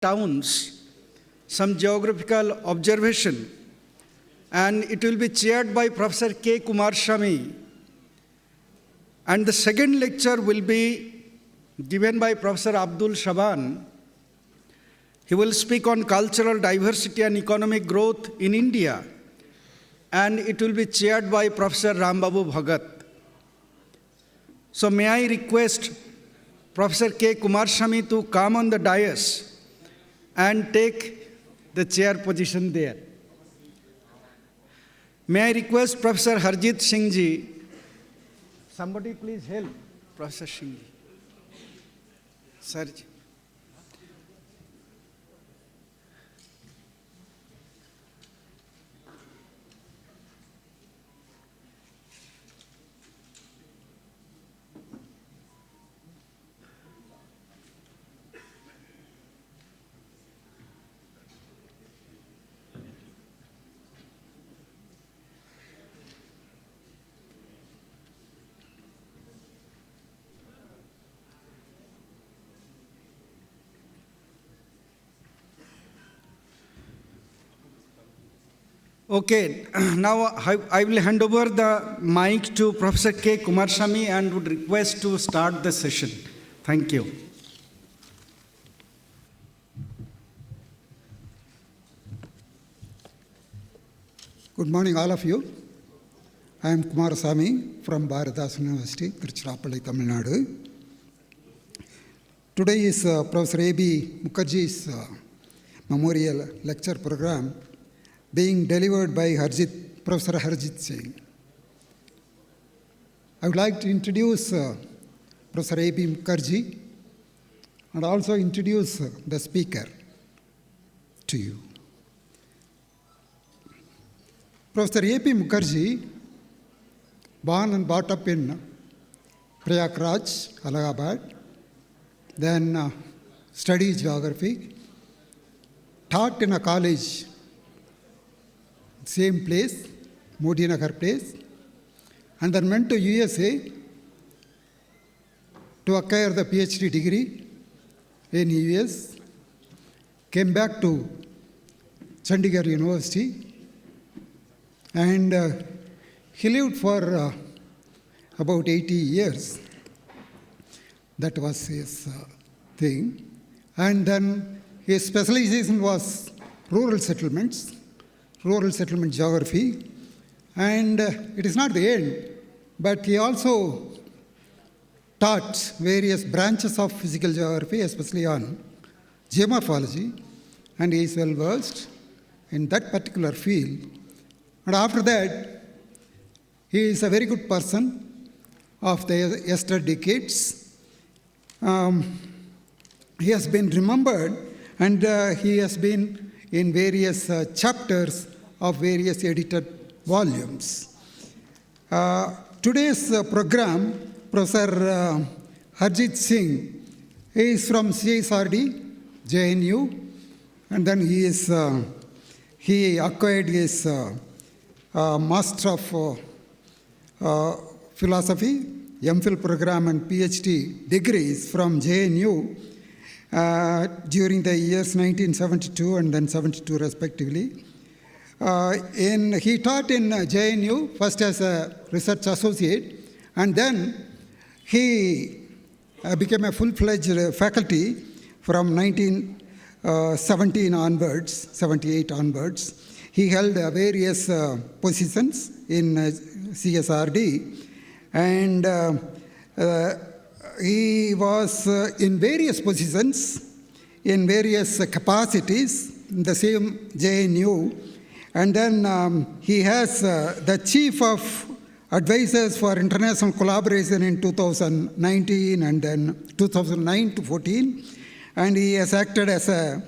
towns, some geographical observation, and it will be chaired by Professor K. Kumarasamy. And the second lecture will be given by Professor Abdul Shaban. He will speak on cultural diversity and economic growth in India, and it will be chaired by Professor Rambabu Bhagat. So may I request Professor K. Kumarasamy to come on the dais and take the chair position there. May I request Professor Harjit Singh ji, somebody please help Professor Singh ji. Sir ji. Okay, now I will hand over the mic to Professor K. Kumarasamy and would request to start the session. Thank you. Good morning, all of you. I am Kumarasamy from Bharathasan University, Tiruchirappalli, Tamil Nadu. Today is Professor A.B. Mukherjee's memorial lecture program being delivered by Professor Harjit Singh. I would like to introduce Professor A.B. Mukherjee and also introduce the speaker to you. Professor A.P. Mukherjee, born and brought up in Prayagraj, Allahabad, then studied geography, taught in a college, same place, Modi Nagar place, and then went to USA to acquire the PhD degree in US, came back to Chandigarh University, and he lived for about 80 years. That was his thing. And then his specialization was rural settlement geography. And it is not the end, but he also taught various branches of physical geography, especially on geomorphology, and he is well versed in that particular field. And after that, he is a very good person of the yesterday decades. He has been remembered, and he has been in various chapters of various edited volumes. Today's program, Professor Harjit Singh is from CSRD, JNU, and then he acquired his Master of Philosophy, MPhil program and PhD degrees from JNU during the years 1972 and then 72 respectively. He taught in JNU first as a research associate, and then he became a full-fledged faculty from 1978 onwards. He held various positions in CSRD, and he was in various positions, in various capacities in the same JNU. And then he has the Chief of Advisors for International Collaboration in 2019 and then 2009 to 14. And he has acted as a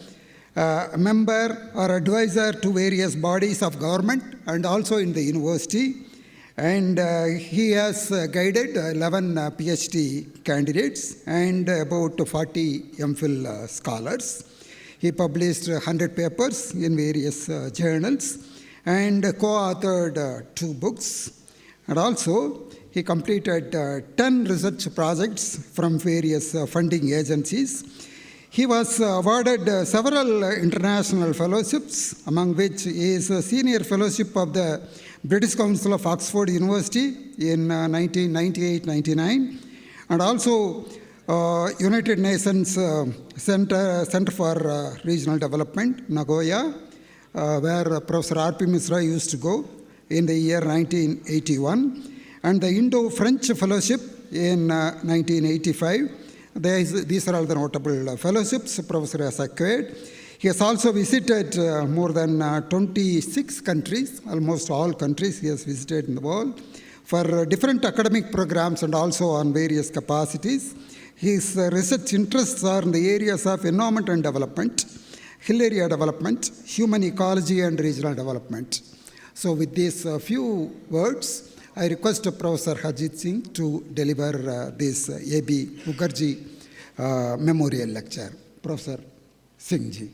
member or advisor to various bodies of government and also in the university. And he has guided 11 PhD candidates and about 40 MPhil scholars. He published 100 papers in various journals and co-authored 2 books. And also, he completed 10 research projects from various funding agencies. He was awarded several international fellowships, among which is a senior fellowship of the British Council of Oxford University in 1998-99, and also United Nations Center for Regional Development, Nagoya, where Professor R.P. Misra used to go in the year 1981, and the Indo-French Fellowship in 1985. These are all the notable fellowships Professor has acquired. He has also visited more than 26 countries, almost all countries he has visited in the world, for different academic programs and also on various capacities. His research interests are in the areas of environment and development, hill area development, human ecology, and regional development. So with these few words, I request Professor Harjit Singh to deliver this A.B. Mukherjee Memorial Lecture. Professor Singh ji.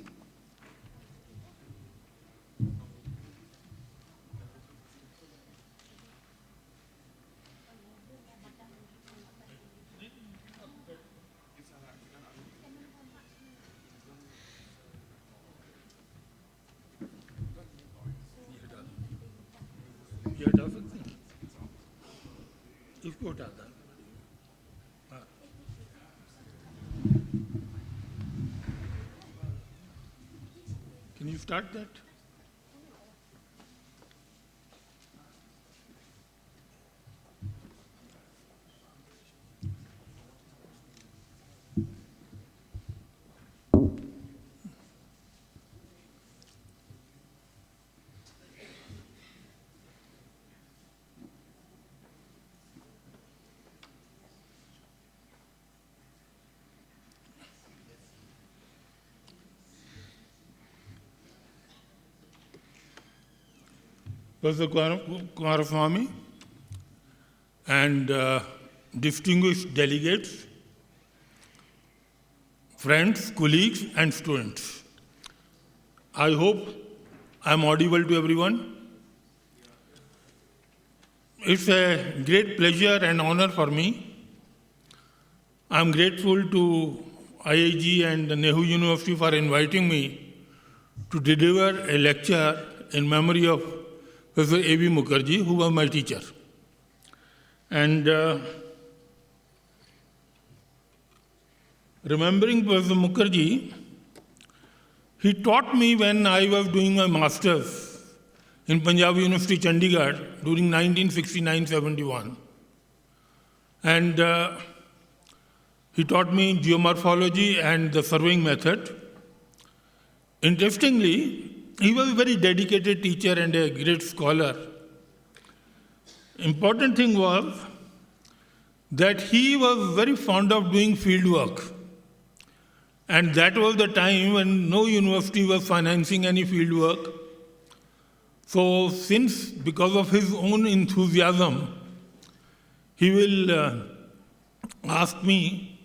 इसको हटा दें। Can you start that? Professor Kumaraswamy and distinguished delegates, friends, colleagues, and students. I hope I am audible to everyone. It's a great pleasure and honor for me. I am grateful to IIG and the Nehru University for inviting me to deliver a lecture in memory of Professor A.B. Mukherjee, who was my teacher. And remembering Professor Mukherjee, he taught me when I was doing my master's in Punjab University, Chandigarh, during 1969-71. And he taught me geomorphology and the surveying method. Interestingly, he was a very dedicated teacher and a great scholar. Important thing was that he was very fond of doing field work. And that was the time when no university was financing any field work. So since, because of his own enthusiasm, he will ask me,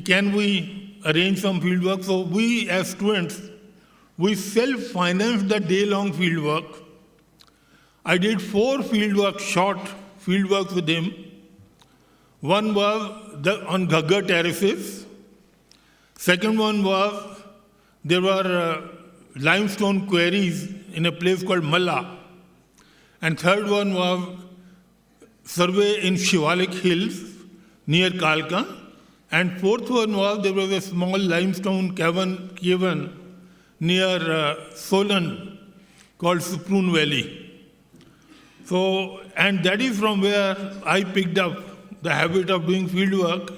can we arrange some field work? So we as students, we self-financed the day-long field work. I did 4 short field works with him. One was on Ghaggar terraces. Second one was, there were limestone quarries in a place called Malla. And third one was survey in Shivalik Hills near Kalka. And fourth one was, there was a small limestone cavern near Solan called Suprun Valley. So, and that is from where I picked up the habit of doing field work.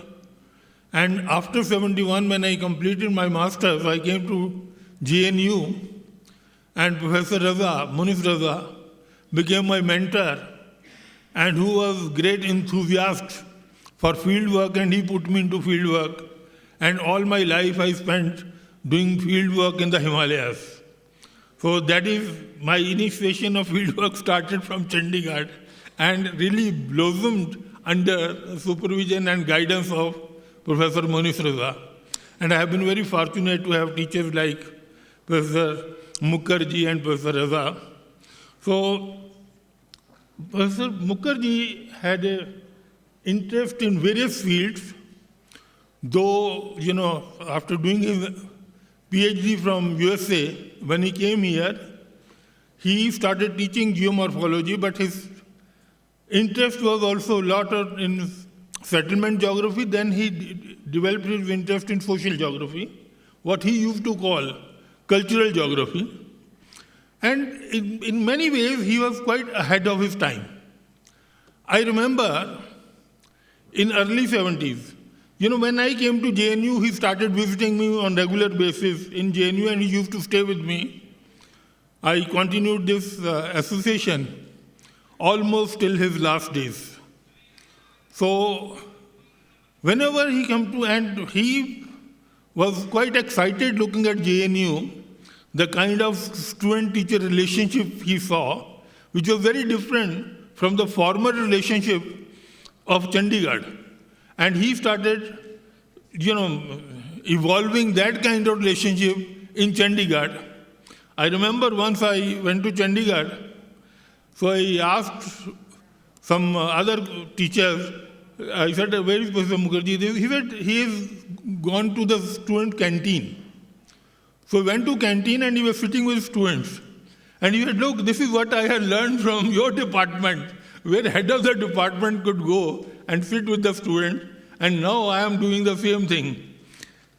And after 71, when I completed my master's, I came to GNU, and Professor Raza, Munif Raza, became my mentor, and who was great enthusiast for field work, and he put me into field work. And all my life I spent doing field work in the Himalayas. So that is my initiation of field work started from Chandigarh and really blossomed under supervision and guidance of Professor Munif Raza. And I have been very fortunate to have teachers like Professor Mukherjee and Professor Raza. So Professor Mukherjee had an interest in various fields, Though, after doing his PhD from USA, when he came here, he started teaching geomorphology, but his interest was also a lot in settlement geography. Then he developed his interest in social geography, what he used to call cultural geography. And in many ways, he was quite ahead of his time. I remember in early 70s, when I came to JNU, he started visiting me on regular basis in JNU, and he used to stay with me. I continued this association almost till his last days. So whenever he came to, and he was quite excited looking at JNU, the kind of student-teacher relationship he saw, which was very different from the former relationship of Chandigarh. And he started, evolving that kind of relationship in Chandigarh. I remember once I went to Chandigarh, so I asked some other teachers, I said, where is Professor Mukherjee? He said, he has gone to the student canteen. So I went to canteen and he was sitting with students. And he said, look, this is what I had learned from your department, where head of the department could go and sit with the student. And now I am doing the same thing.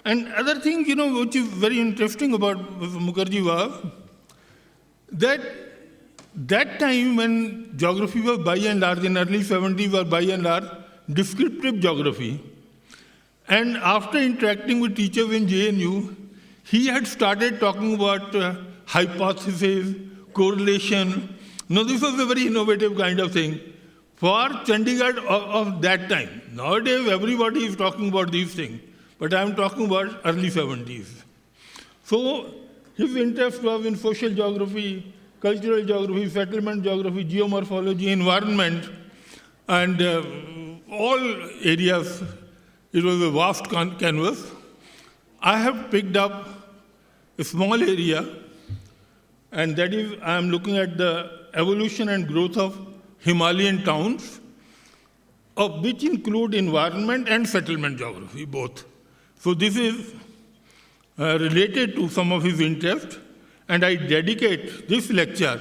And other thing, which is very interesting about Mukherjee was that time when geography was by and large, in early 70s was by and large, descriptive geography. And after interacting with teachers in JNU, he had started talking about hypothesis, correlation. This was a very innovative kind of thing for Chandigarh of that time. Nowadays, everybody is talking about these things, but I am talking about early 70s. So his interest was in social geography, cultural geography, settlement geography, geomorphology, environment, and all areas. It was a vast canvas. I have picked up a small area, and that is, I am looking at the evolution and growth of Himalayan towns, of which include environment and settlement geography, both. So this is related to some of his interests, and I dedicate this lecture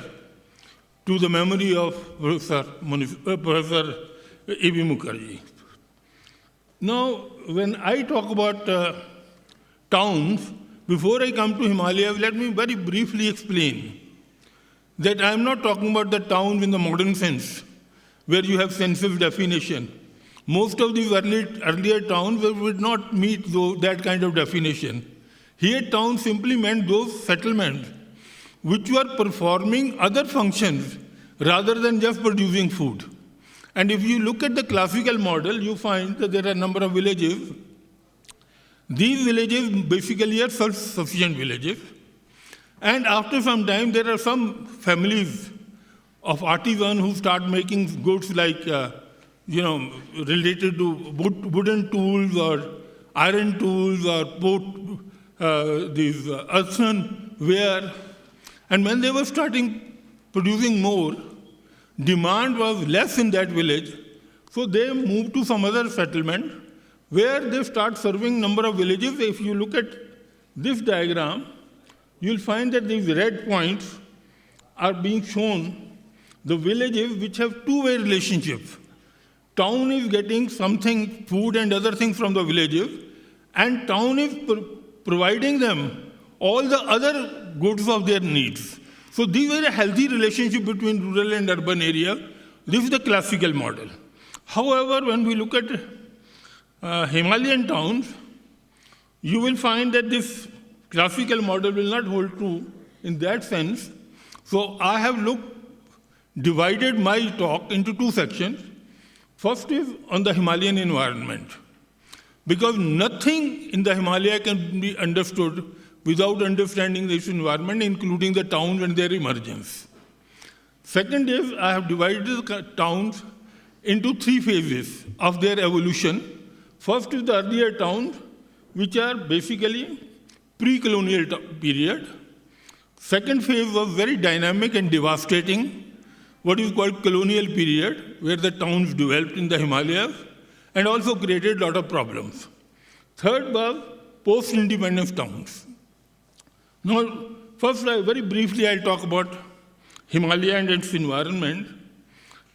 to the memory of Professor A.B. Mukherjee. Now, when I talk about towns, before I come to Himalayas, let me very briefly explain that I am not talking about the towns in the modern sense, where you have census definition. Most of these earlier towns would not meet that kind of definition. Here, towns simply meant those settlements which were performing other functions rather than just producing food. And if you look at the classical model, you find that there are a number of villages. These villages basically are self-sufficient villages. And after some time, there are some families of artisans who start making goods like, related to wooden tools or iron tools or these earthenware. And when they were starting producing more, demand was less in that village. So they moved to some other settlement where they start serving number of villages. If you look at this diagram, you'll find that these red points are being shown the villages which have two-way relationships. Town is getting something, food and other things from the villages, and town is providing them all the other goods of their needs. So these are a healthy relationship between rural and urban area. This is the classical model. However, when we look at Himalayan towns, you will find that this classical model will not hold true in that sense. So I have divided my talk into two sections. First is on the Himalayan environment, because nothing in the Himalaya can be understood without understanding this environment, including the towns and their emergence. Second is, I have divided the towns into three phases of their evolution. First is the earlier towns, which are basically pre-colonial period. Second phase was very dynamic and devastating, what is called colonial period, where the towns developed in the Himalayas and also created a lot of problems. Third was post-independence towns. Now, first, very briefly, I'll talk about Himalaya and its environment.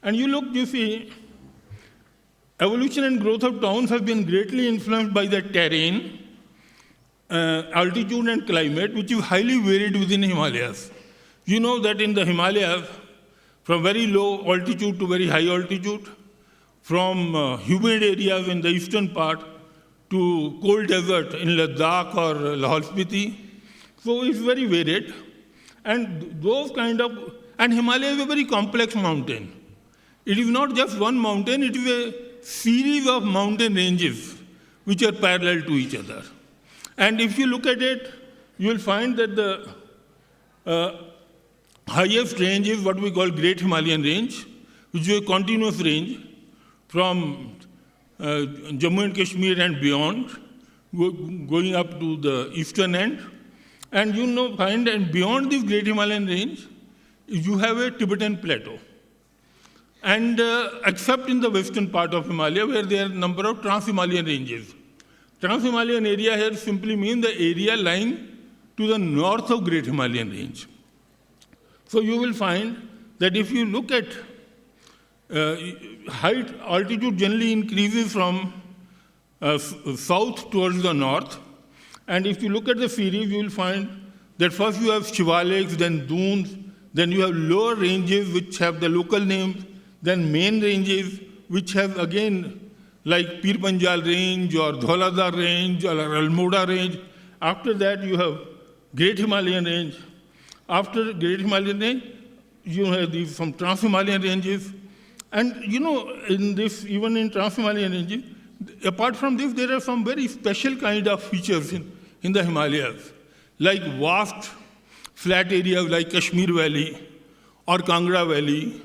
And you see, evolution and growth of towns have been greatly influenced by the terrain, altitude and climate, which is highly varied within Himalayas. You know that in the Himalayas, from very low altitude to very high altitude, from humid areas in the eastern part to cold desert in Ladakh or Lahaul Spiti. So it's very varied. And and Himalaya is a very complex mountain. It is not just one mountain, it is a series of mountain ranges which are parallel to each other. And if you look at it, you will find that the highest range is what we call Great Himalayan Range, which is a continuous range from Jammu and Kashmir and beyond, going up to the eastern end. And find that beyond this Great Himalayan Range, you have a Tibetan plateau. And except in the western part of Himalaya, where there are a number of Trans-Himalayan ranges. Trans-Himalayan area here simply means the area lying to the north of Great Himalayan Range. So you will find that if you look at height, altitude generally increases from south towards the north. And if you look at the series, you will find that first you have Shivalaks, then dunes, then you have lower ranges which have the local names, then main ranges which have again like Pir Panjal range or Dhauladar range or Almora range. After that you have Great Himalayan range. After Great Himalayan range, you have these some Trans-Himalayan ranges. And in this, even in Trans-Himalayan ranges, apart from this, there are some very special kind of features in the Himalayas, like vast flat areas like Kashmir Valley or Kangra Valley.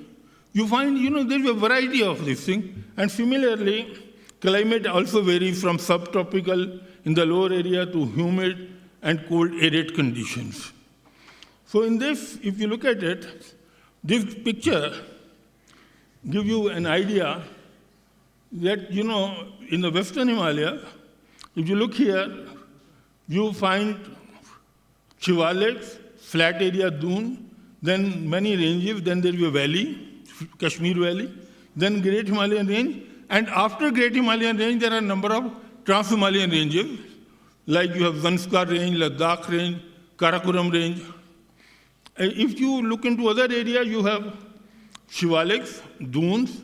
You find, there's a variety of this thing. And similarly, climate also varies from subtropical in the lower area to humid and cold arid conditions. So in this, if you look at it, this picture gives you an idea that, in the Western Himalaya, if you look here, you find Shivalaks, flat area dune, then many ranges, then there is a valley, Kashmir Valley, then Great Himalayan Range, and after Great Himalayan Range, there are a number of Trans-Himalayan ranges, like you have Zanskar Range, Ladakh Range, Karakoram Range. If you look into other areas, you have Shivalaks, dunes,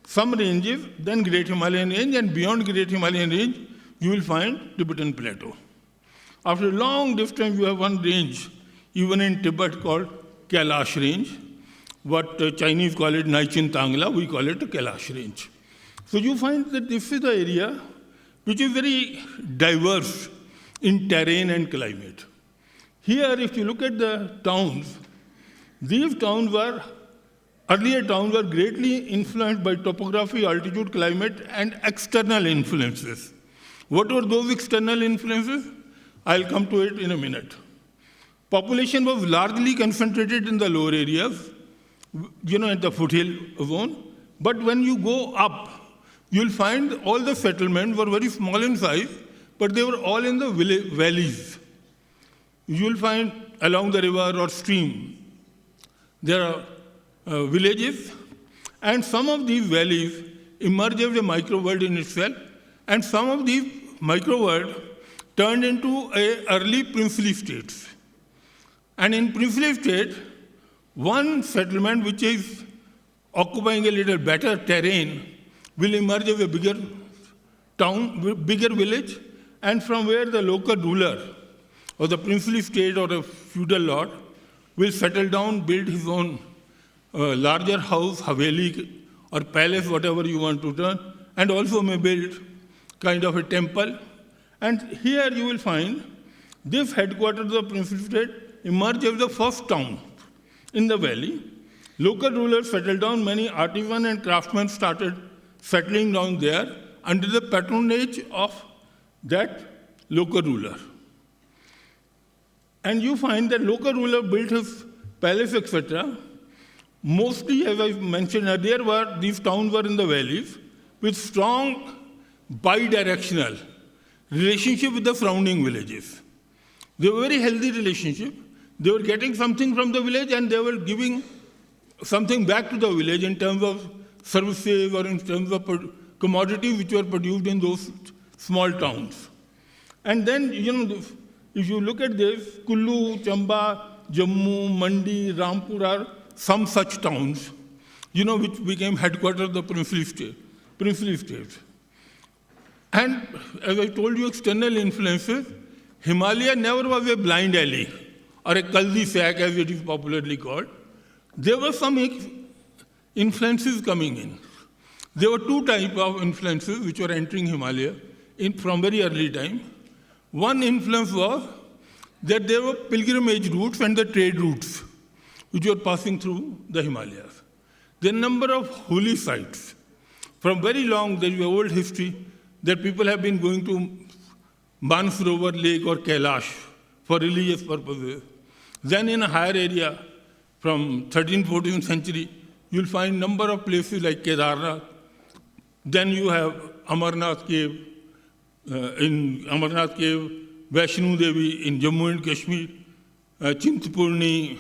some ranges, then Great Himalayan Range, and beyond Great Himalayan Range, you will find Tibetan Plateau. After a long distance, you have one range, even in Tibet, called Kailash Range. What Chinese call it Naichin Tangla, we call it the Kailash Range. So you find that this is the area which is very diverse in terrain and climate. Here, if you look at the towns, these towns earlier towns were greatly influenced by topography, altitude, climate, and external influences. What were those external influences? I'll come to it in a minute. Population was largely concentrated in the lower areas, at the foothill zone. But when you go up, you'll find all the settlements were very small in size, but they were all in the valleys. You'll find along the river or stream, there are villages, and some of these valleys emerged as a micro-world in itself, and some of these micro-worlds turned into early princely states. And in princely state, one settlement which is occupying a little better terrain will emerge as a bigger town, bigger village, and from where the local ruler or the princely state or a feudal lord will settle down, build his own larger house, haveli, or palace, whatever you want to turn, and also may build kind of a temple. And here you will find this headquarters of princely state emerged as the first town in the valley. Local rulers settled down, many artisans and craftsmen started settling down there under the patronage of that local ruler. And you find that local ruler built his palace, etc. Mostly, as I mentioned earlier, these towns were in the valleys with strong bidirectional, relationship with the surrounding villages. They were very healthy relationship. They were getting something from the village and they were giving something back to the village in terms of services or in terms of commodities which were produced in those small towns. And then, if you look at this, Kullu, Chamba, Jammu, Mandi, Rampur are some such towns, which became headquarters of the princely states. And as I told you, external influences, Himalaya never was a blind alley or a cul-de-sac as it is popularly called. There were some influences coming in. There were two types of influences which were entering Himalaya from very early time. One influence was that there were pilgrimage routes and the trade routes which were passing through the Himalayas. There are a number of holy sites. From very long, there is an old history that people have been going to Mansarovar Lake or Kailash for religious purposes. Then in a higher area, from 13th, 14th century, you'll find a number of places like Kedarnath. Then you have Amarnath Cave, Vaishno Devi in Jammu and Kashmir, Chintapurni,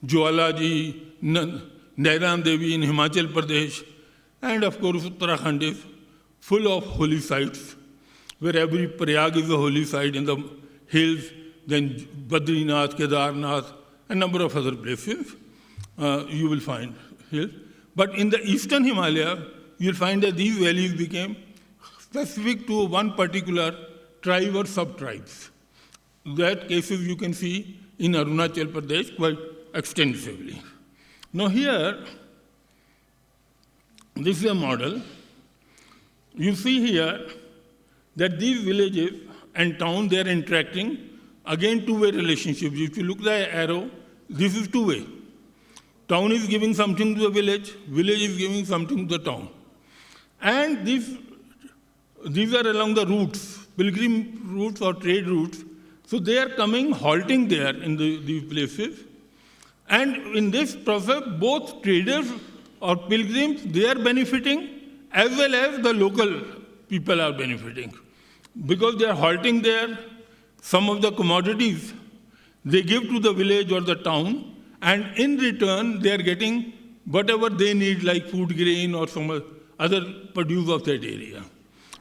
Jwalaji, Nairan Devi in Himachal Pradesh, and of course Uttarakhand is full of holy sites, where every Prayag is a holy site in the hills, then Badrinath, Kedarnath, a number of other places you will find here. But in the eastern Himalaya, you'll find that these valleys became specific to one particular tribe or sub-tribes. That cases you can see in Arunachal Pradesh quite extensively. Now here, this is a model. You see here that these villages and towns, they are interacting, again two-way relationships. If you look at the arrow, this is two-way. Town is giving something to the village is giving something to the town. And these are along the routes, pilgrim routes or trade routes. So they are coming, halting there in these places. And in this process, both traders or pilgrims, they are benefiting, as well as the local people are benefiting. Because they are halting there, some of the commodities they give to the village or the town, and in return, they are getting whatever they need, like food grain or some other produce of that area.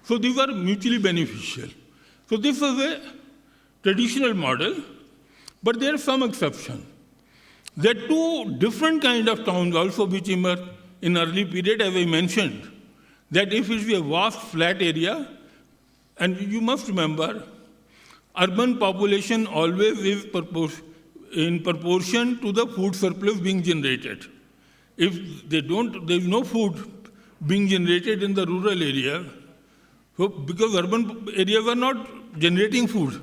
So these are mutually beneficial. So this is a traditional model, but there are some exceptions. There are two different kinds of towns also which emerged in early period, as I mentioned, that if it is a vast flat area, and you must remember, urban population always is in proportion to the food surplus being generated. If there is no food being generated in the rural area, so because urban areas are not generating food,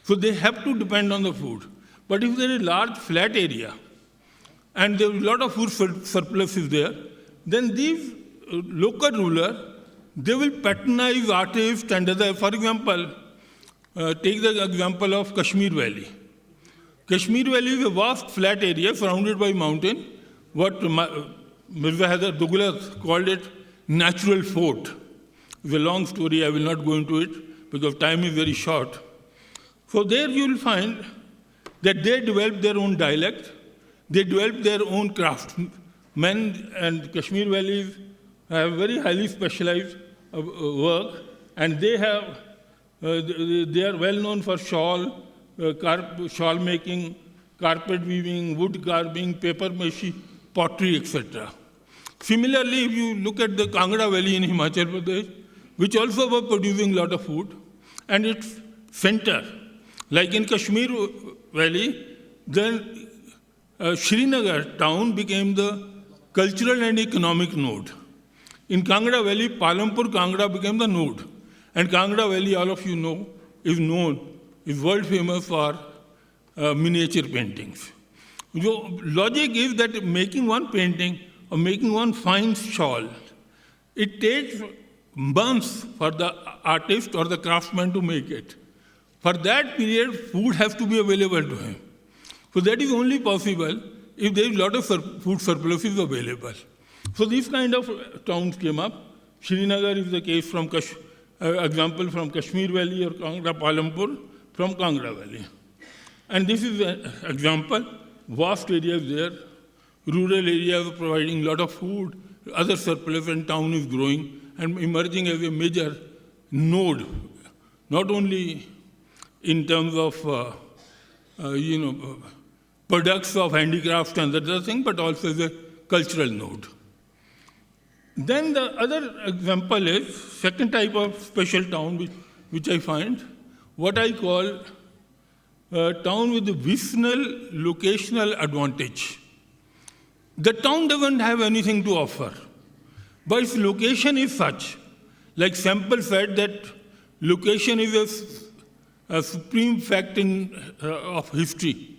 so they have to depend on the food. But if there is a large flat area and there is a lot of food surplus is there, then these local rulers, they will patronize artists and other. For example, take the example of Kashmir Valley. Kashmir Valley is a vast flat area surrounded by mountain, what Mirza Haidar Douglas called it natural fort. It's a long story, I will not go into it because time is very short. So there you will find that they developed their own dialect, they developed their own craftsmen, and Kashmir Valleys have very highly specialized work, and they are well known for shawl making, carpet weaving, wood carving, paper mache, pottery, etc. Similarly, if you look at the Kangra Valley in Himachal Pradesh, which also were producing a lot of food, and its center, like in Kashmir Valley, then Srinagar town became the cultural and economic node. In Kangra Valley, Palampur Kangra became the node. And Kangra Valley, all of you know, is world famous for miniature paintings. So logic is that making one painting or making one fine shawl, it takes months for the artist or the craftsman to make it. For that period, food has to be available to him. So that is only possible if there is a lot of food surpluses available. So these kind of towns came up. Srinagar is the case from example from Kashmir Valley or Kangra Palampur from Kangra Valley. And this is an example, vast areas there, rural areas providing a lot of food, other surplus, and town is growing and emerging as a major node, not only in terms of products of handicrafts and other things, but also as a cultural node. Then the other example is second type of special town which I find, what I call a town with a vicinal locational advantage. The town doesn't have anything to offer, but its location is such, like Semple said, that location is a supreme fact of history.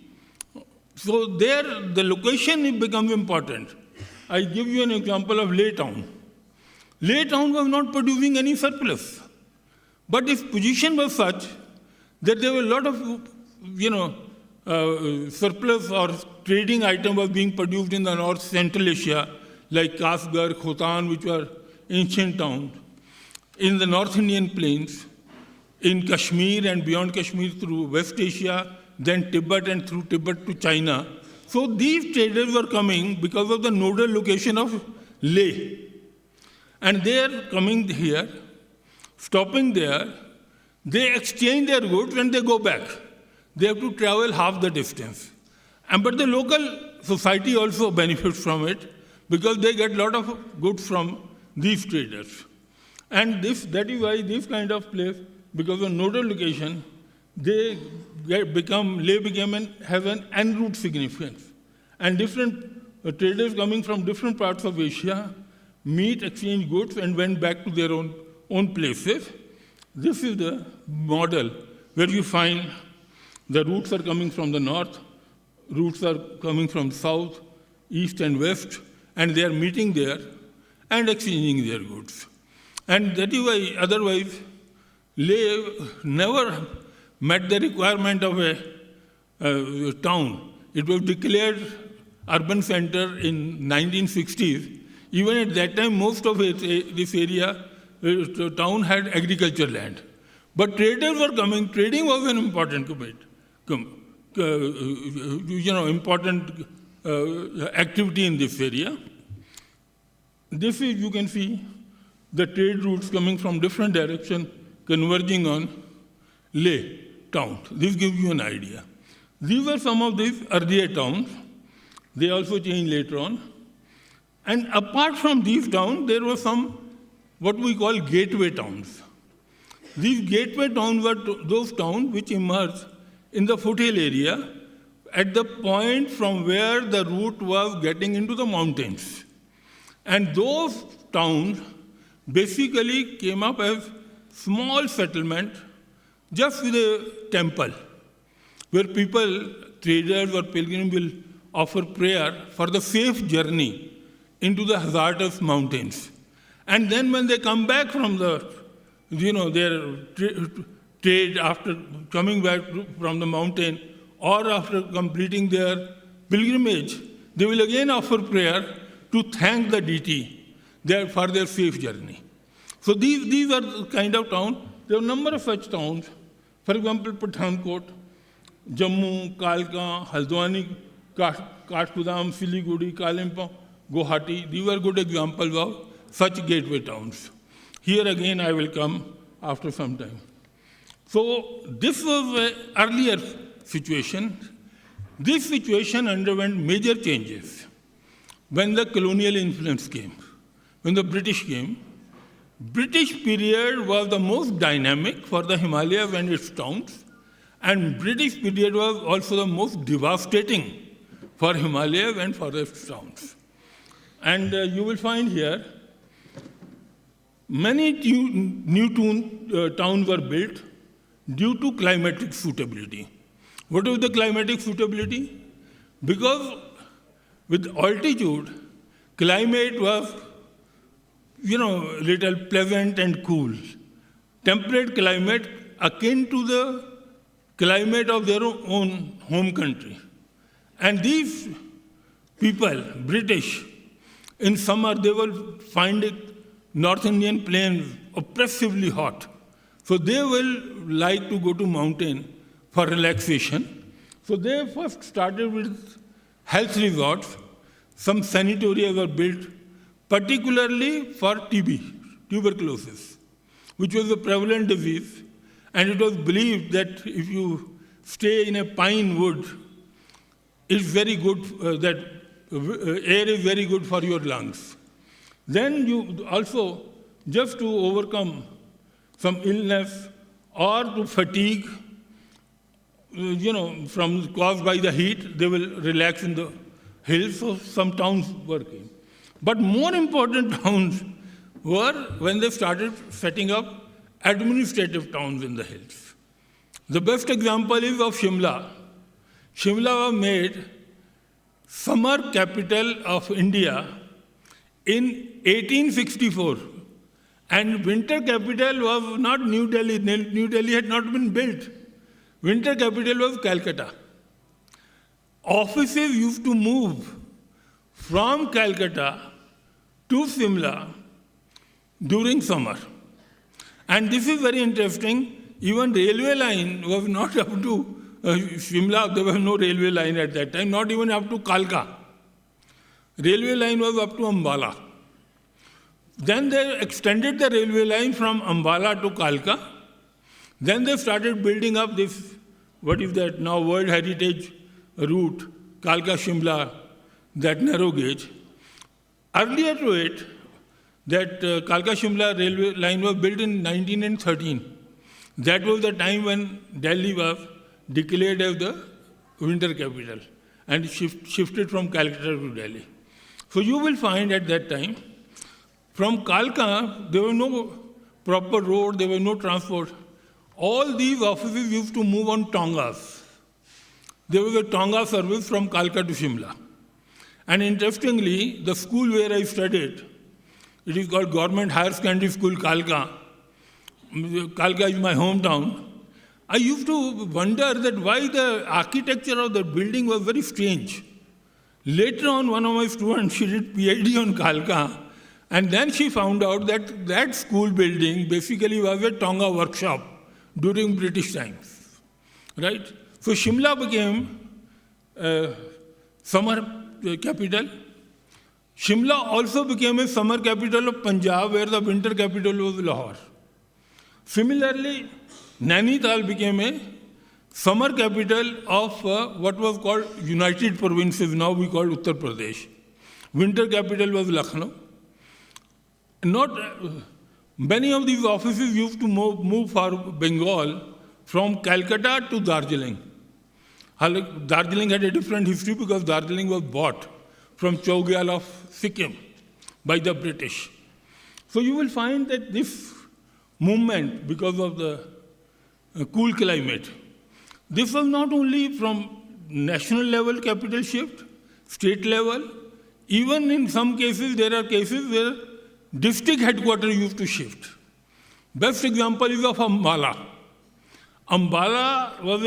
So there, the location becomes important. I give you an example of Leh town. Leh town was not producing any surplus, but its position was such that there were a lot of, surplus or trading item was being produced in the North Central Asia, like Kasgar, Khotan, which were ancient towns, in the North Indian plains, in Kashmir and beyond Kashmir through West Asia, then Tibet and through Tibet to China. So these traders were coming because of the nodal location of Leh. And they are coming here, stopping there, they exchange their goods and they go back. They have to travel half the distance. But the local society also benefits from it because they get a lot of goods from these traders. And that is why this kind of place, because of nodal location, Leh became have an en route significance. And different traders coming from different parts of Asia meet, exchange goods, and went back to their own places. This is the model where you find the routes are coming from the north, routes are coming from south, east, and west, and they are meeting there and exchanging their goods. And that is why, otherwise, Leh never met the requirement of a town. It was declared urban center in 1960s. Even at that time, most of this area, the town had agricultural land. But traders were coming. Trading was an important important activity in this area. This is, you can see, the trade routes coming from different directions, converging on Leh town. This gives you an idea. These were some of these earlier towns. They also changed later on. And apart from these towns, there were some what we call gateway towns. These gateway towns were those towns which emerged in the foothill area at the point from where the route was getting into the mountains. And those towns basically came up as small settlement just with a temple where people, traders or pilgrims will offer prayer for the safe journey into the hazardous mountains. And then when they come back from their trade after coming back from the mountain or after completing their pilgrimage, they will again offer prayer to thank the deity for their safe journey. So these are the kind of towns. There are a number of such towns. For example, Pathankot, Jammu, Kalka, Haldwani, Kathgodam, Siliguri, Kalimpong, Guwahati. These are good examples of such gateway towns. Here again I will come after some time. So this was an earlier situation. This situation underwent major changes when the colonial influence came. When the British came, British period was the most dynamic for the Himalayas and its towns, and British period was also the most devastating for Himalayas and for its towns. And you will find here many new towns were built due to climatic suitability. What is the climatic suitability? Because with altitude, climate was, little pleasant and cool. Temperate climate akin to the climate of their own home country. And these people, British, in summer they will find it North Indian plains oppressively hot. So they will like to go to mountain for relaxation. So they first started with health resorts. Some sanatoriums were built particularly for TB, tuberculosis, which was a prevalent disease. And it was believed that if you stay in a pine wood, it's very good, air is very good for your lungs. Then you also, just to overcome some illness or to fatigue, from caused by the heat, they will relax in the hills. So some towns were came. But more important towns were when they started setting up administrative towns in the hills. The best example is of Shimla. Shimla was made summer capital of India in 1864. And winter capital was not New Delhi. New Delhi had not been built. Winter capital was Calcutta. Offices used to move from Calcutta to Shimla during summer. And this is very interesting. Even railway line was not up to Shimla. There was no railway line at that time, not even up to Kalka. Railway line was up to Ambala. Then they extended the railway line from Ambala to Kalka. Then they started building up this, what is that now, World Heritage route, Kalka-Shimla, that narrow gauge. Earlier to it, that Kalka-Shimla railway line was built in 1913. That was the time when Delhi was declared as the winter capital and shifted from Calcutta to Delhi. So you will find at that time, from Kalka, there was no proper road, there was no transport. All these offices used to move on Tongas. There was a Tonga service from Kalka to Shimla. And interestingly, the school where I studied, it is called Government Higher Secondary School, Kalka. Kalka is my hometown. I used to wonder that why the architecture of the building was very strange. Later on, one of my students, she did PhD on Kalka, and then she found out that that school building basically was a Tonga workshop during British times, right? So Shimla became summer capital. Shimla also became a summer capital of Punjab, where the winter capital was Lahore. Similarly, Nainital became a summer capital of what was called United Provinces, now we call Uttar Pradesh. Winter capital was Lucknow. Many of these offices used to move for Bengal from Calcutta to Darjeeling. Darjeeling had a different history because Darjeeling was bought from Chogyal of Sikkim by the British. So you will find that this movement, because of the cool climate, this was not only from national level capital shift, state level, even in some cases, there are cases where district headquarters used to shift. Best example is of Ambala. Ambala was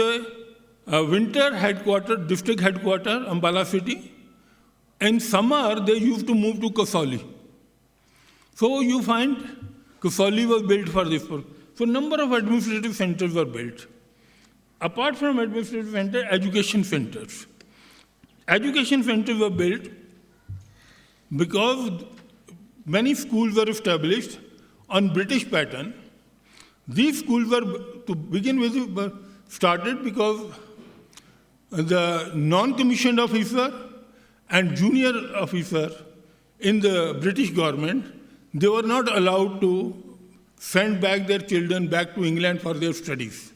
a winter headquarters, district headquarters, Ambala city. In summer, they used to move to Kasauli. So you find Kasauli was built for this purpose. So number of administrative centers were built. Apart from administrative centers, education centers. Education centers were built because many schools were established on British pattern. These schools were, to begin with, were started because the non-commissioned officer and junior officer in the British government, they were not allowed to send back their children back to England for their studies.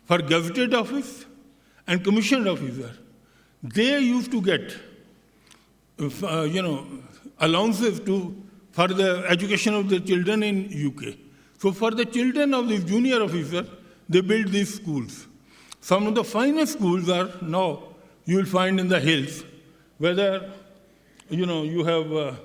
For gazetted office and commissioned officer, they used to get, allowances for the education of the children in UK. So for the children of the junior officer, they built these schools. Some of the finest schools are now, you will find in the hills, whether, you have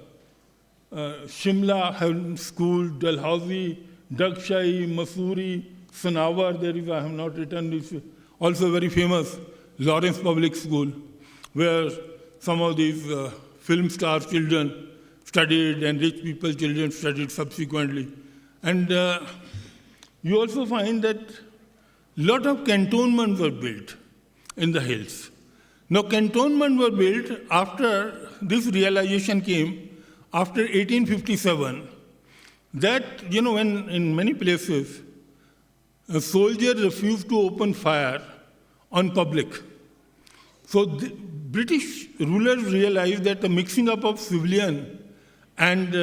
Shimla School, Dalhousie, Dagshahi, Mussoorie, Sanawar, there is, I have not written this, also very famous, Lawrence Public School, where some of these film star children studied and rich people children studied subsequently. And you also find that lot of cantonments were built in the hills. Now, cantonments were built after this realization came after 1857 that, when in many places a soldier refused to open fire on public. So the British rulers realized that the mixing up of civilian and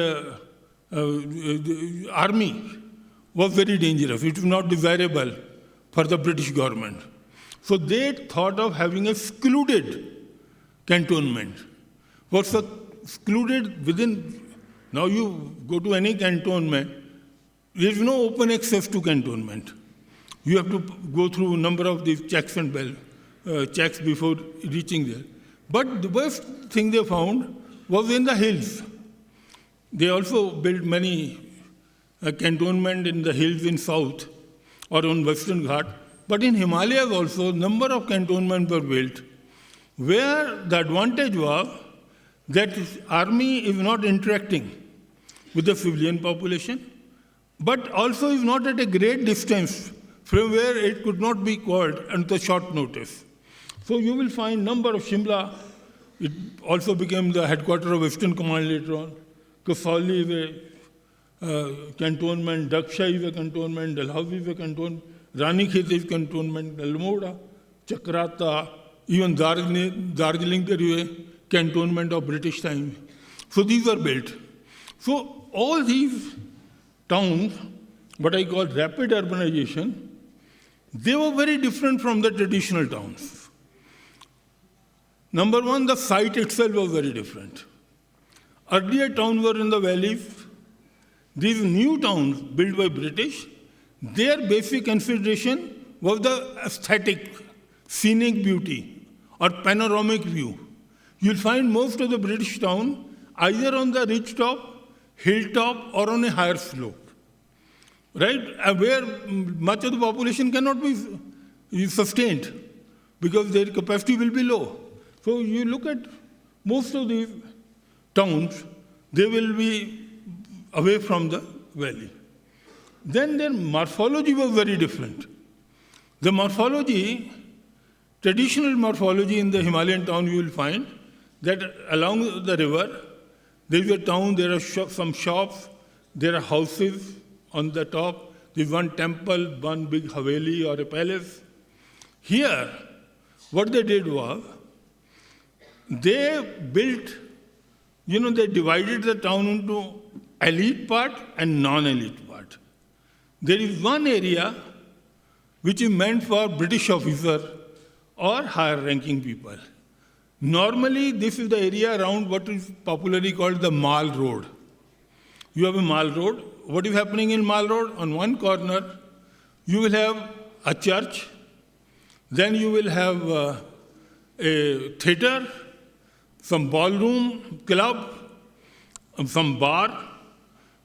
army was very dangerous. It was not desirable for the British government. So they thought of having a secluded cantonment. Was secluded within. Now you go to any cantonment, there is no open access to cantonment. You have to go through a number of these checks and checks before reaching there. But the worst thing they found was in the hills. They also built many cantonment in the hills in south or on Western Ghat. But in Himalayas also, number of cantonments were built, where the advantage was that army is not interacting with the civilian population, but also is not at a great distance from where it could not be called at the short notice. So you will find number of Shimla. It also became the headquarters of Western Command later on. Kasauli is a cantonment, Daksha is a cantonment, Dalhousie is a cantonment, Ranikhet is cantonment, Almora, Chakrata, even Darjeeling there is a cantonment of British time. So these were built. So all these towns, what I call rapid urbanization, they were very different from the traditional towns. Number one, the site itself was very different. Earlier towns were in the valleys. These new towns built by British, their basic consideration was the aesthetic, scenic beauty or panoramic view. You'll find most of the British town either on the ridge top, hilltop or on a higher slope, right? Where much of the population cannot be sustained because their capacity will be low. So you look at most of these towns, they will be away from the valley. Then their morphology was very different. The morphology, traditional morphology in the Himalayan town, you will find that along the river, there is a town, there are some shops, there are houses on the top, there is one temple, one big haveli or a palace. Here, what they did was, they built, they divided the town into elite part and non-elite part. There is one area which is meant for British officers or higher ranking people. Normally, this is the area around what is popularly called the Mall Road. You have a Mall Road. What is happening in Mall Road? On one corner, you will have a church, then you will have a theater, some ballroom, club, some bar,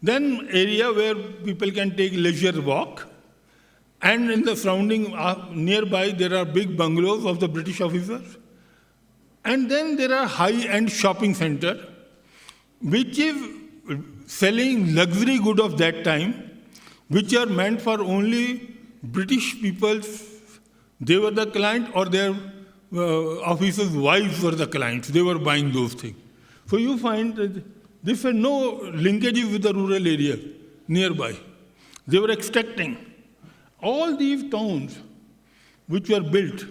then area where people can take leisure walk, and in the surrounding nearby there are big bungalows of the British officers, and then there are high-end shopping center, which is selling luxury good of that time, which are meant for only British people. They were the client, or their officers' wives were the clients. They were buying those things. So you find that this had no linkages with the rural area nearby. They were extracting. All these towns which were built,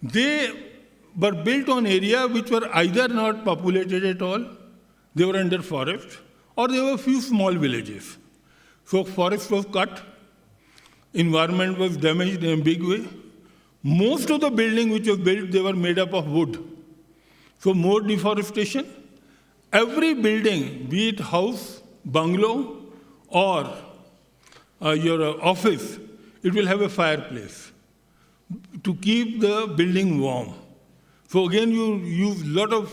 they were built on areas which were either not populated at all, they were under forest, or there were few small villages. So forest was cut, environment was damaged in a big way. Most of the buildings which were built, they were made up of wood. So more deforestation. Every building, be it house, bungalow, or your office, it will have a fireplace to keep the building warm. So again, you use a lot of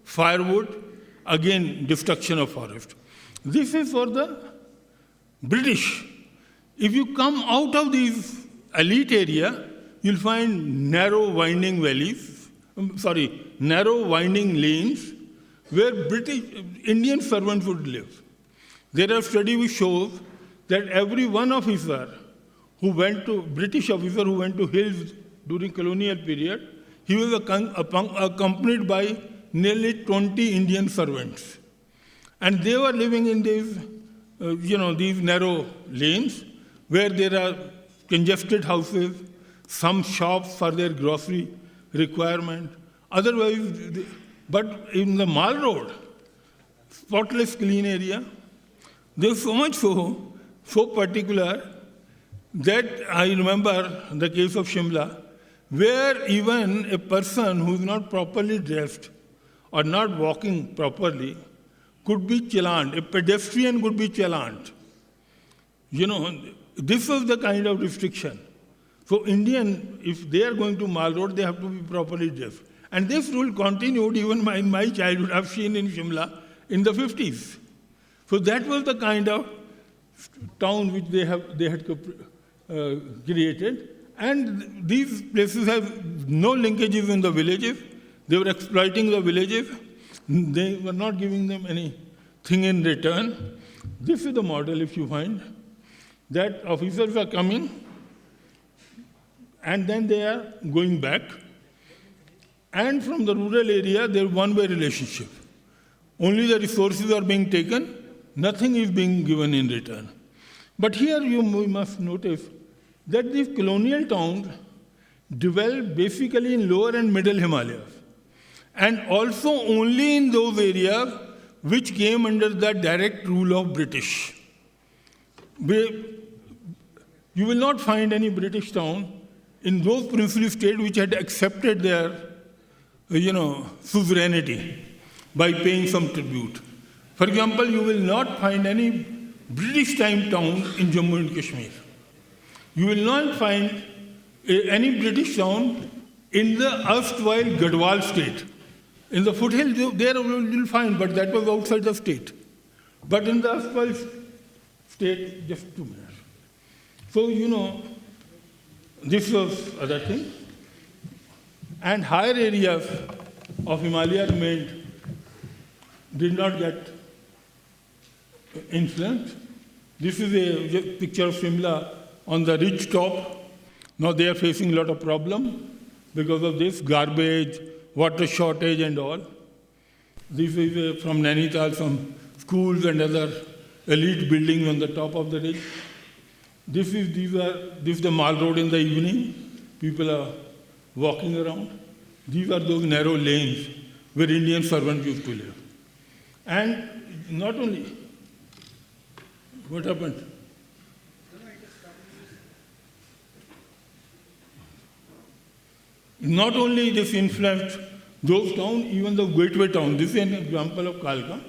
firewood, again, destruction of forest. This is for the British. If you come out of these elite area, you'll find narrow winding lanes where Indian servants would live. There are studies which show that every one officer who went to, British officer who went to hills during colonial period, he was accompanied by nearly 20 Indian servants. And they were living in these, these narrow lanes where there are congested houses, some shops for their grocery requirement. Otherwise, but in the Mall Road, spotless clean area, there's so much so particular that I remember the case of Shimla, where even a person who is not properly dressed or not walking properly could be challaned. A pedestrian could be challaned. This was the kind of restriction. So Indian, if they are going to Mall Road, they have to be properly dressed. And this rule continued even in my childhood. I've seen in Shimla in the 50s. So that was the kind of town which they had created. And these places have no linkages in the villages. They were exploiting the villages. They were not giving them anything in return. This is the model, if you find, that officers are coming and then they are going back. And from the rural area, there's one-way relationship. Only the resources are being taken, nothing is being given in return. But here we must notice that these colonial towns developed basically in lower and middle Himalayas, and also only in those areas which came under the direct rule of British. You will not find any British town in those princely states which had accepted their, suzerainty by paying some tribute. For example, you will not find any British time town in Jammu and Kashmir. You will not find any British town in the erstwhile Gadwal state. In the foothills, there you will find, but that was outside the state. But in the erstwhile state, just 2 minutes. So, this was other thing. And higher areas of Himalaya did not get influenced. This is a picture of Shimla on the ridge top. Now they are facing a lot of problem because of this garbage, water shortage and all. This is from Nainital, some schools and other elite buildings on the top of the ridge. This is the Mall Road in the evening. People are walking around. These are those narrow lanes where Indian servants used to live. And not only, what happened? Not only this influenced those towns, even the gateway town. This is an example of Kalka.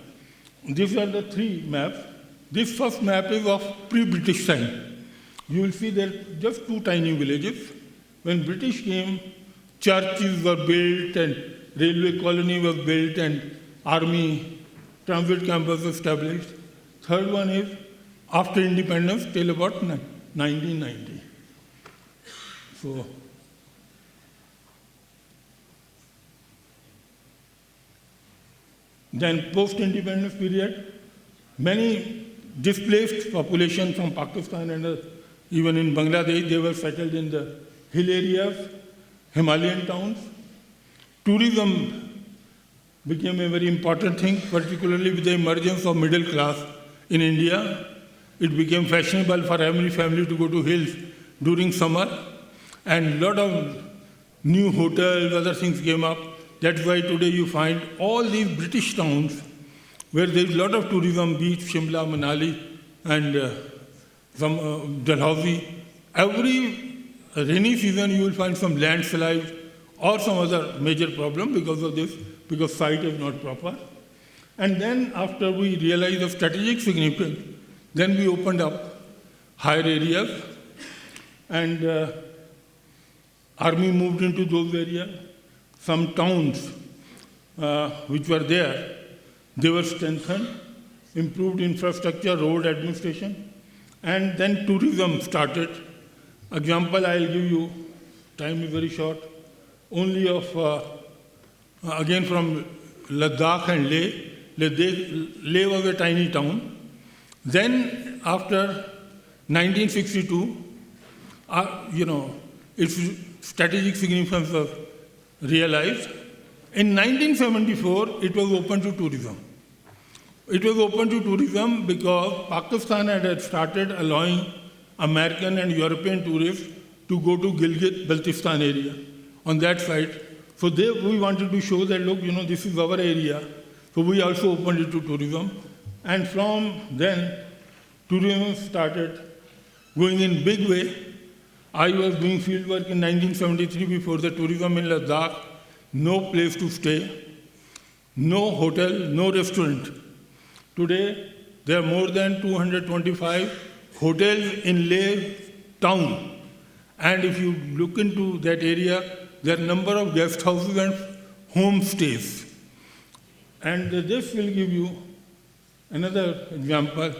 These are the 3 maps. This first map is of pre-British time. You will see there are just 2 tiny villages. When British came, churches were built and railway colony was built and army transit camp was established. Third one is after independence till about 1990. So, then post-independence period, many displaced population from Pakistan and even in Bangladesh, they were settled in the hill areas, Himalayan towns. Tourism became a very important thing, particularly with the emergence of middle class in India. It became fashionable for every family to go to hills during summer, and a lot of new hotels, other things came up. That's why today you find all these British towns where there's a lot of tourism, beach, Shimla, Manali, and Dalhousie. Every rainy season you will find some landslide or some other major problem because of this, because site is not proper. And then after we realized the strategic significance, then we opened up higher areas and army moved into those areas. Some towns which were there, they were strengthened, improved infrastructure, road administration, and then tourism started. Example I'll give you, time is very short, only of, again from Ladakh and Leh. Leh was a tiny town. Then after 1962, its strategic significance was realized. In 1974, it was open to tourism. It was open to tourism because Pakistan had started allowing American and European tourists to go to Gilgit-Baltistan area on that side. So there we wanted to show that, look, this is our area. So we also opened it to tourism. And from then, tourism started going in big way. I was doing field work in 1973 before the tourism in Ladakh. No place to stay, no hotel, no restaurant. Today, there are more than 225 hotels in Leh town. And if you look into that area, there are a number of guest houses and homestays. And this will give you another example.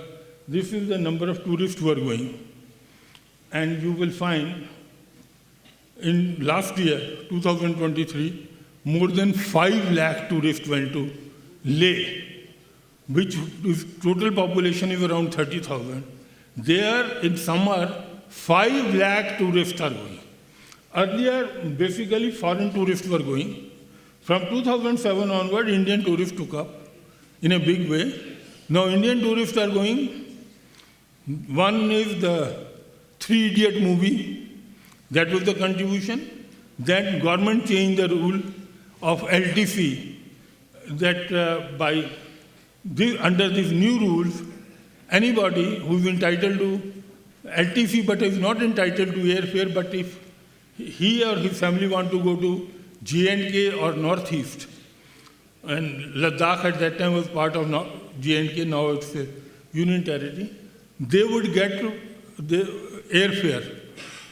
This is the number of tourists who are going. And you will find in last year, 2023, more than 5 lakh tourists went to Leh, which total population is around 30,000. There in summer, 5 lakh tourists are going. Earlier, basically foreign tourists were going. From 2007 onward, Indian tourists took up in a big way. Now Indian tourists are going. One is the Three Idiot movie. That was the contribution. Then government changed the rule of LTC, that under these new rules, anybody who is entitled to LTC but is not entitled to airfare, but if he or his family want to go to J&K or Northeast, and Ladakh at that time was part of J&K, now it's a union territory, they would get the airfare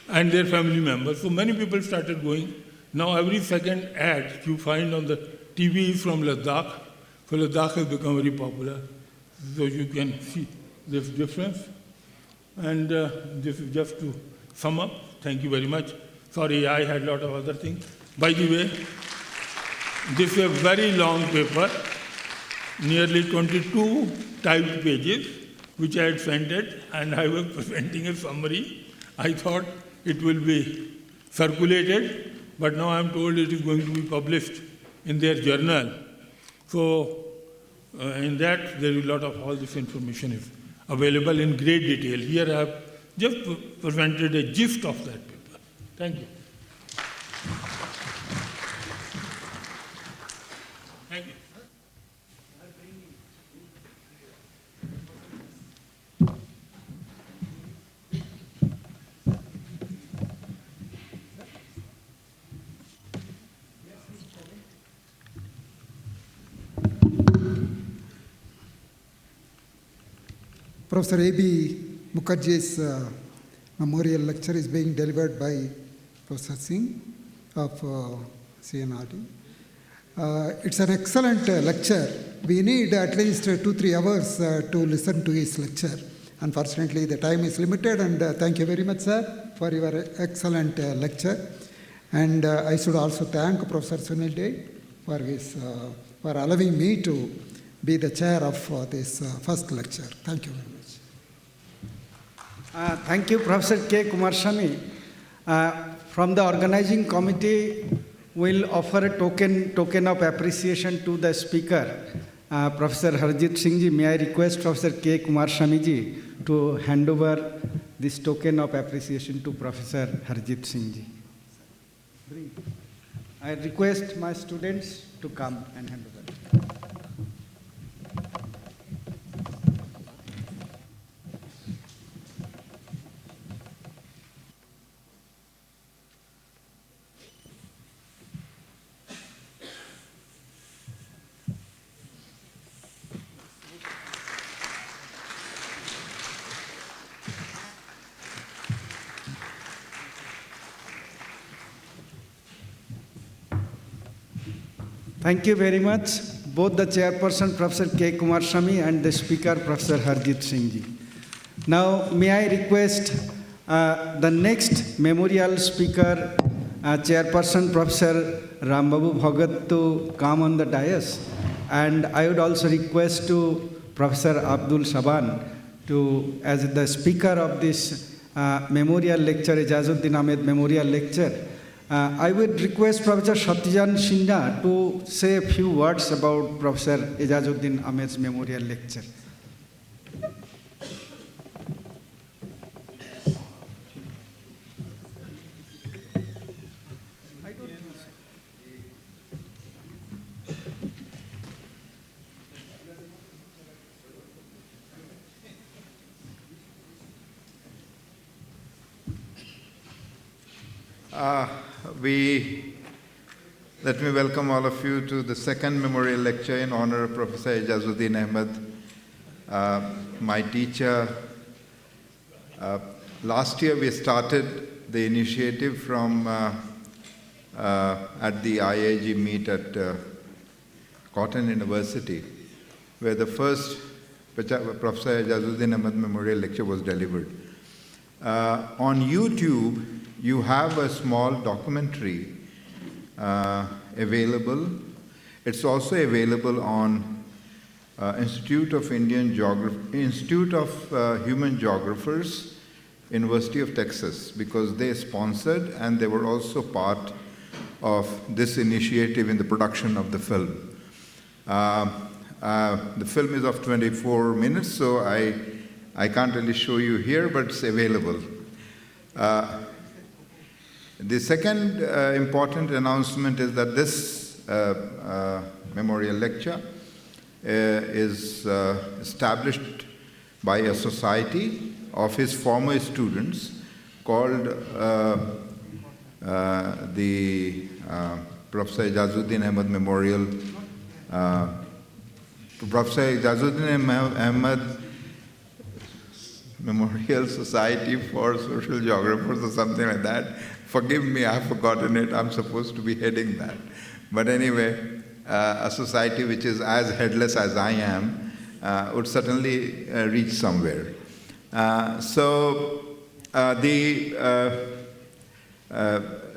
and their family members. So many people started going. Now every second ad you find on the TV is from Ladakh. So Ladakh has become very popular. So you can see this difference. And this is just to sum up. Thank you very much. Sorry, I had a lot of other things. By the way, this is a very long paper, nearly 22 typed pages, which I had sent it, and I was presenting a summary. I thought it will be circulated, but now I am told it is going to be published in their journal. So in that, there is a lot of all this information is available in great detail. Here I have just presented a gist of that paper. Thank you. Thank you. Professor A.B. Mukherjee's memorial lecture is being delivered by Professor Singh of CNRT. It's an excellent lecture. We need at least 2-3 hours to listen to his lecture. Unfortunately, the time is limited, and thank you very much, sir, for your excellent lecture. And I should also thank Professor Sunil Dey for allowing me to be the chair of this first lecture. Thank you very much. Thank you, Professor K. Kumarasamy. From the organizing committee, we'll offer a token of appreciation to the speaker, Professor Harjit Singh ji. May I request Professor K. Kumarasamy ji to hand over this token of appreciation to Professor Harjit Singh ji. I request my students to come and hand over. Thank you very much, both the chairperson, Professor K. Kumarasamy, and the speaker, Professor Harjit Singh ji. Now, may I request the next memorial speaker, chairperson, Professor Rambabu Bhagat, to come on the dais. And I would also request to Professor Abdul Shaban as the speaker of this memorial lecture, Ejazuddin Ahmed Memorial Lecture. I would request Professor Satyajan Sinha to say a few words about Professor Ejazuddin Ahmed's Memorial Lecture. Let me welcome all of you to the second memorial lecture in honor of Professor Ejazuddin Ahmed, my teacher. Last year we started the initiative from at the IIG meet at Cotton University, where the first Professor Ejazuddin Ahmed Memorial Lecture was delivered. On YouTube, you have a small documentary available. It's also available on Institute of Human Geographers, University of Texas, because they sponsored and they were also part of this initiative in the production of the film. The film is of 24 minutes, so I can't really show you here, but it's available. The second important announcement is that this memorial lecture is established by a society of his former students called the Professor Ejazuddin Ahmed Memorial, Professor Ejazuddin Ahmed Memorial Society for Social Geographers or something like that. Forgive me, I've forgotten it. I'm supposed to be heading that. But anyway, a society which is as headless as I am would certainly reach somewhere.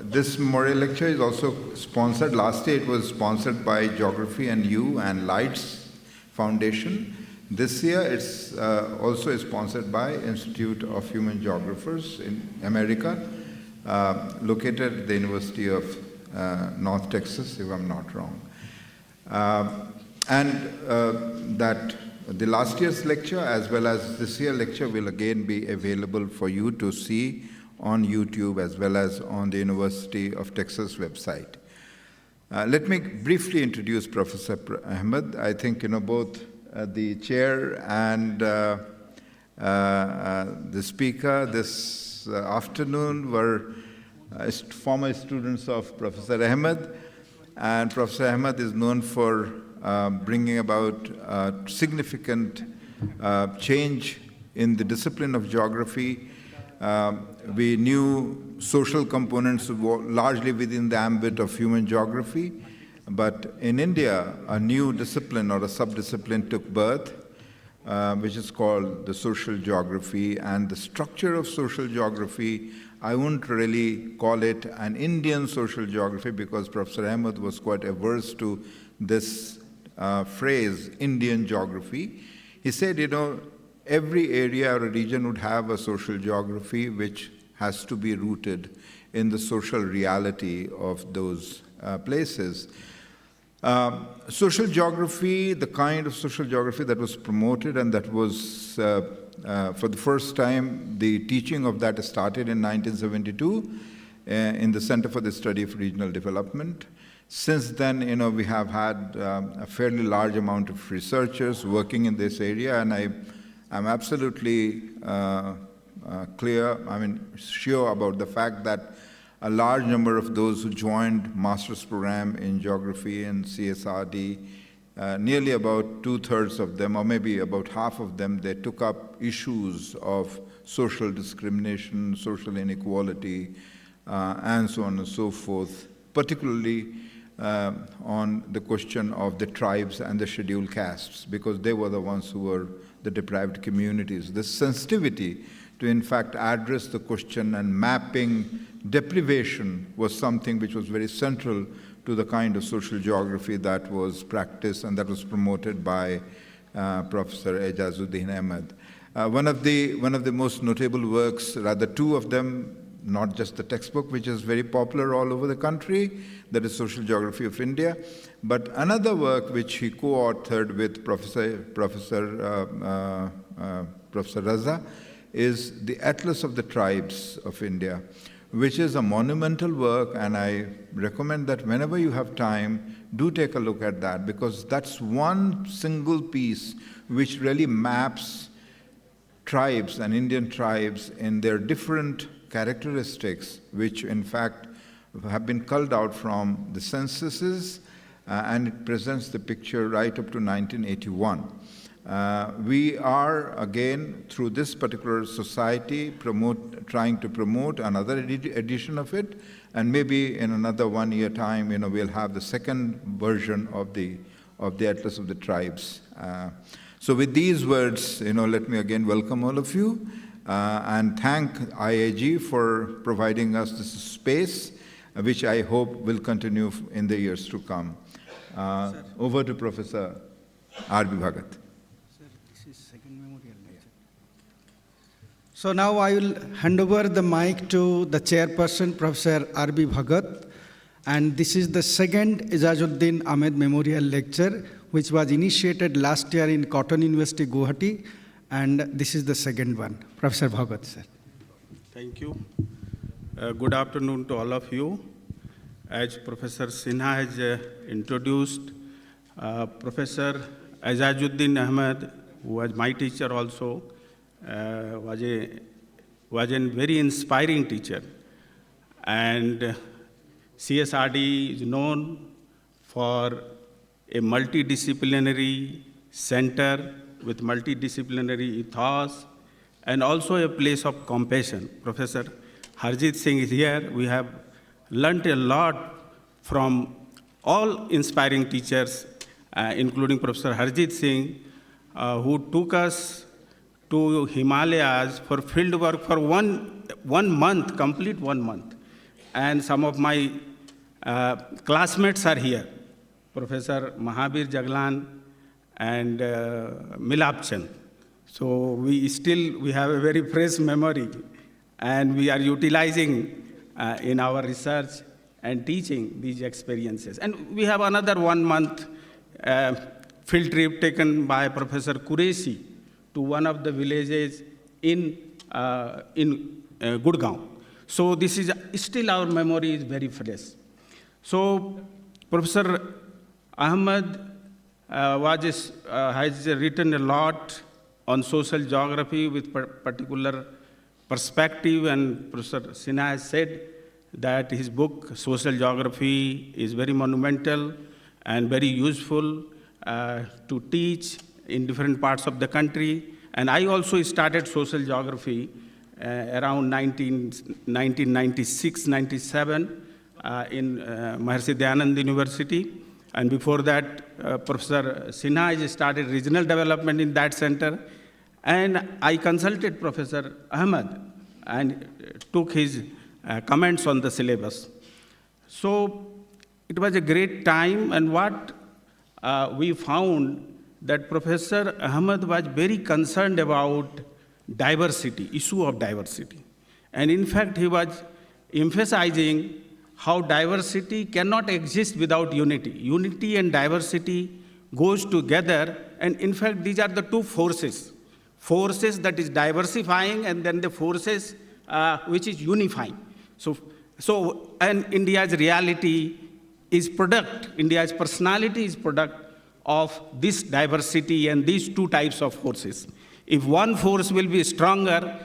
This memorial lecture is also sponsored. Last year it was sponsored by Geography and You and Lights Foundation. This year it's also sponsored by Institute of Human Geographers in America, located at the University of North Texas, if I'm not wrong. That the last year's lecture as well as this year's lecture will again be available for you to see on YouTube as well as on the University of Texas website. Let me briefly introduce Professor Ahmed. I think both the chair and the speaker this afternoon were former students of Professor Ahmed, and Professor Ahmed is known for bringing about significant change in the discipline of geography. We knew social components largely within the ambit of human geography, but in India, a new discipline or a sub-discipline took birth, which is called the social geography. And the structure of social geography, I wouldn't really call it an Indian social geography, because Professor Ahmed was quite averse to this phrase, Indian geography. He said, every area or a region would have a social geography which has to be rooted in the social reality of those places. Social geography, the kind of social geography that was promoted and that was, for the first time, the teaching of that started in 1972 in the Center for the Study of Regional Development. Since then, we have had a fairly large amount of researchers working in this area, and I'm absolutely sure about the fact that a large number of those who joined master's program in geography and CSRD, nearly about 2/3 of them, or maybe about half of them, they took up issues of social discrimination, social inequality, and so on and so forth, particularly on the question of the tribes and the scheduled castes, because they were the ones who were the deprived communities. The sensitivity to, in fact, address the question and mapping deprivation was something which was very central to the kind of social geography that was practiced and that was promoted by Professor Ejazuddin Ahmed. One of the most notable works, rather two of them, not just the textbook, which is very popular all over the country, that is Social Geography of India, but another work which he co-authored with Professor Raza is the Atlas of the Tribes of India, which is a monumental work, and I recommend that whenever you have time, do take a look at that, because that's one single piece which really maps tribes and Indian tribes in their different characteristics, which in fact have been culled out from the censuses, and it presents the picture right up to 1981. We are, again, through this particular society, trying to promote another edition of it, and maybe in another 1 year time, we'll have the second version of the Atlas of the Tribes. So with these words, let me again welcome all of you and thank IIG for providing us this space, which I hope will continue in the years to come. Over to Professor R.B. Bhagat. Sir, this is second memorial lecture. So now I will hand over the mic to the chairperson, Professor R.B. Bhagat, and this is the second Ejazuddin Ahmed Memorial Lecture, which was initiated last year in Cotton University, Guwahati, and this is the second one. Professor Bhagat, sir. Thank you. Good afternoon to all of you. As Professor Sinha has introduced, Professor Ejazuddin Ahmed, who was my teacher also, was a very inspiring teacher. And CSRD is known for a multidisciplinary center with multidisciplinary ethos and also a place of compassion. Professor Harjit Singh is here. We have learned a lot from all inspiring teachers, including Professor Harjit Singh, who took us to Himalayas for field work for one month, complete 1 month. And some of my classmates are here, Professor Mahabir Jaglan and Milap Chand. So we have a very fresh memory, and we are utilizing in our research and teaching these experiences. And we have another 1 month field trip taken by Professor Qureshi to one of the villages in Gurgaon. So this is still our memory is very fresh. So Professor Ahmed has written a lot on social geography with particular perspective, and Professor Sinha has said that his book, Social Geography, is very monumental and very useful to teach in different parts of the country. And I also started social geography around 1996-97 in Maharishi Dayanand University. And before that, Professor Sinha has started regional development in that center. And I consulted Professor Ahmed and took his comments on the syllabus. So it was a great time, and what we found that Professor Ahmed was very concerned about diversity, issue of diversity. And in fact, he was emphasizing how diversity cannot exist without unity. Unity and diversity goes together, and in fact, these are the two forces. Forces that is diversifying, and then the forces which is unifying. So, and India's reality is product, India's personality is product of this diversity and these two types of forces. If one force will be stronger,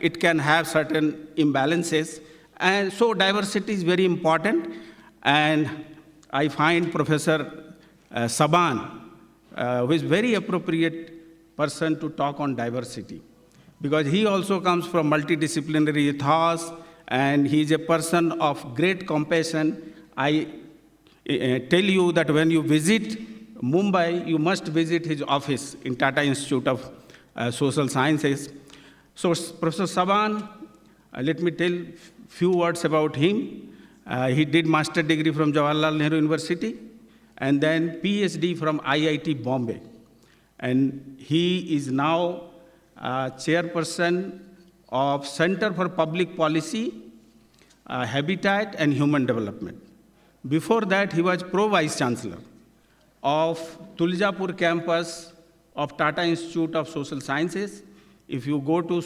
it can have certain imbalances. And so diversity is very important. And I find Professor Saban, who is very appropriate person to talk on diversity, because he also comes from multidisciplinary ethos, and he is a person of great compassion. I tell you that when you visit Mumbai, you must visit his office in Tata Institute of Social Sciences. So Professor Saban, let me tell few words about him. He did master degree from Jawaharlal Nehru University, and then PhD from IIT Bombay. And he is now chairperson of Center for Public Policy, Habitat and Human Development. Before that, he was Pro-Vice Chancellor of Tuljapur campus of Tata Institute of Social Sciences. If you go to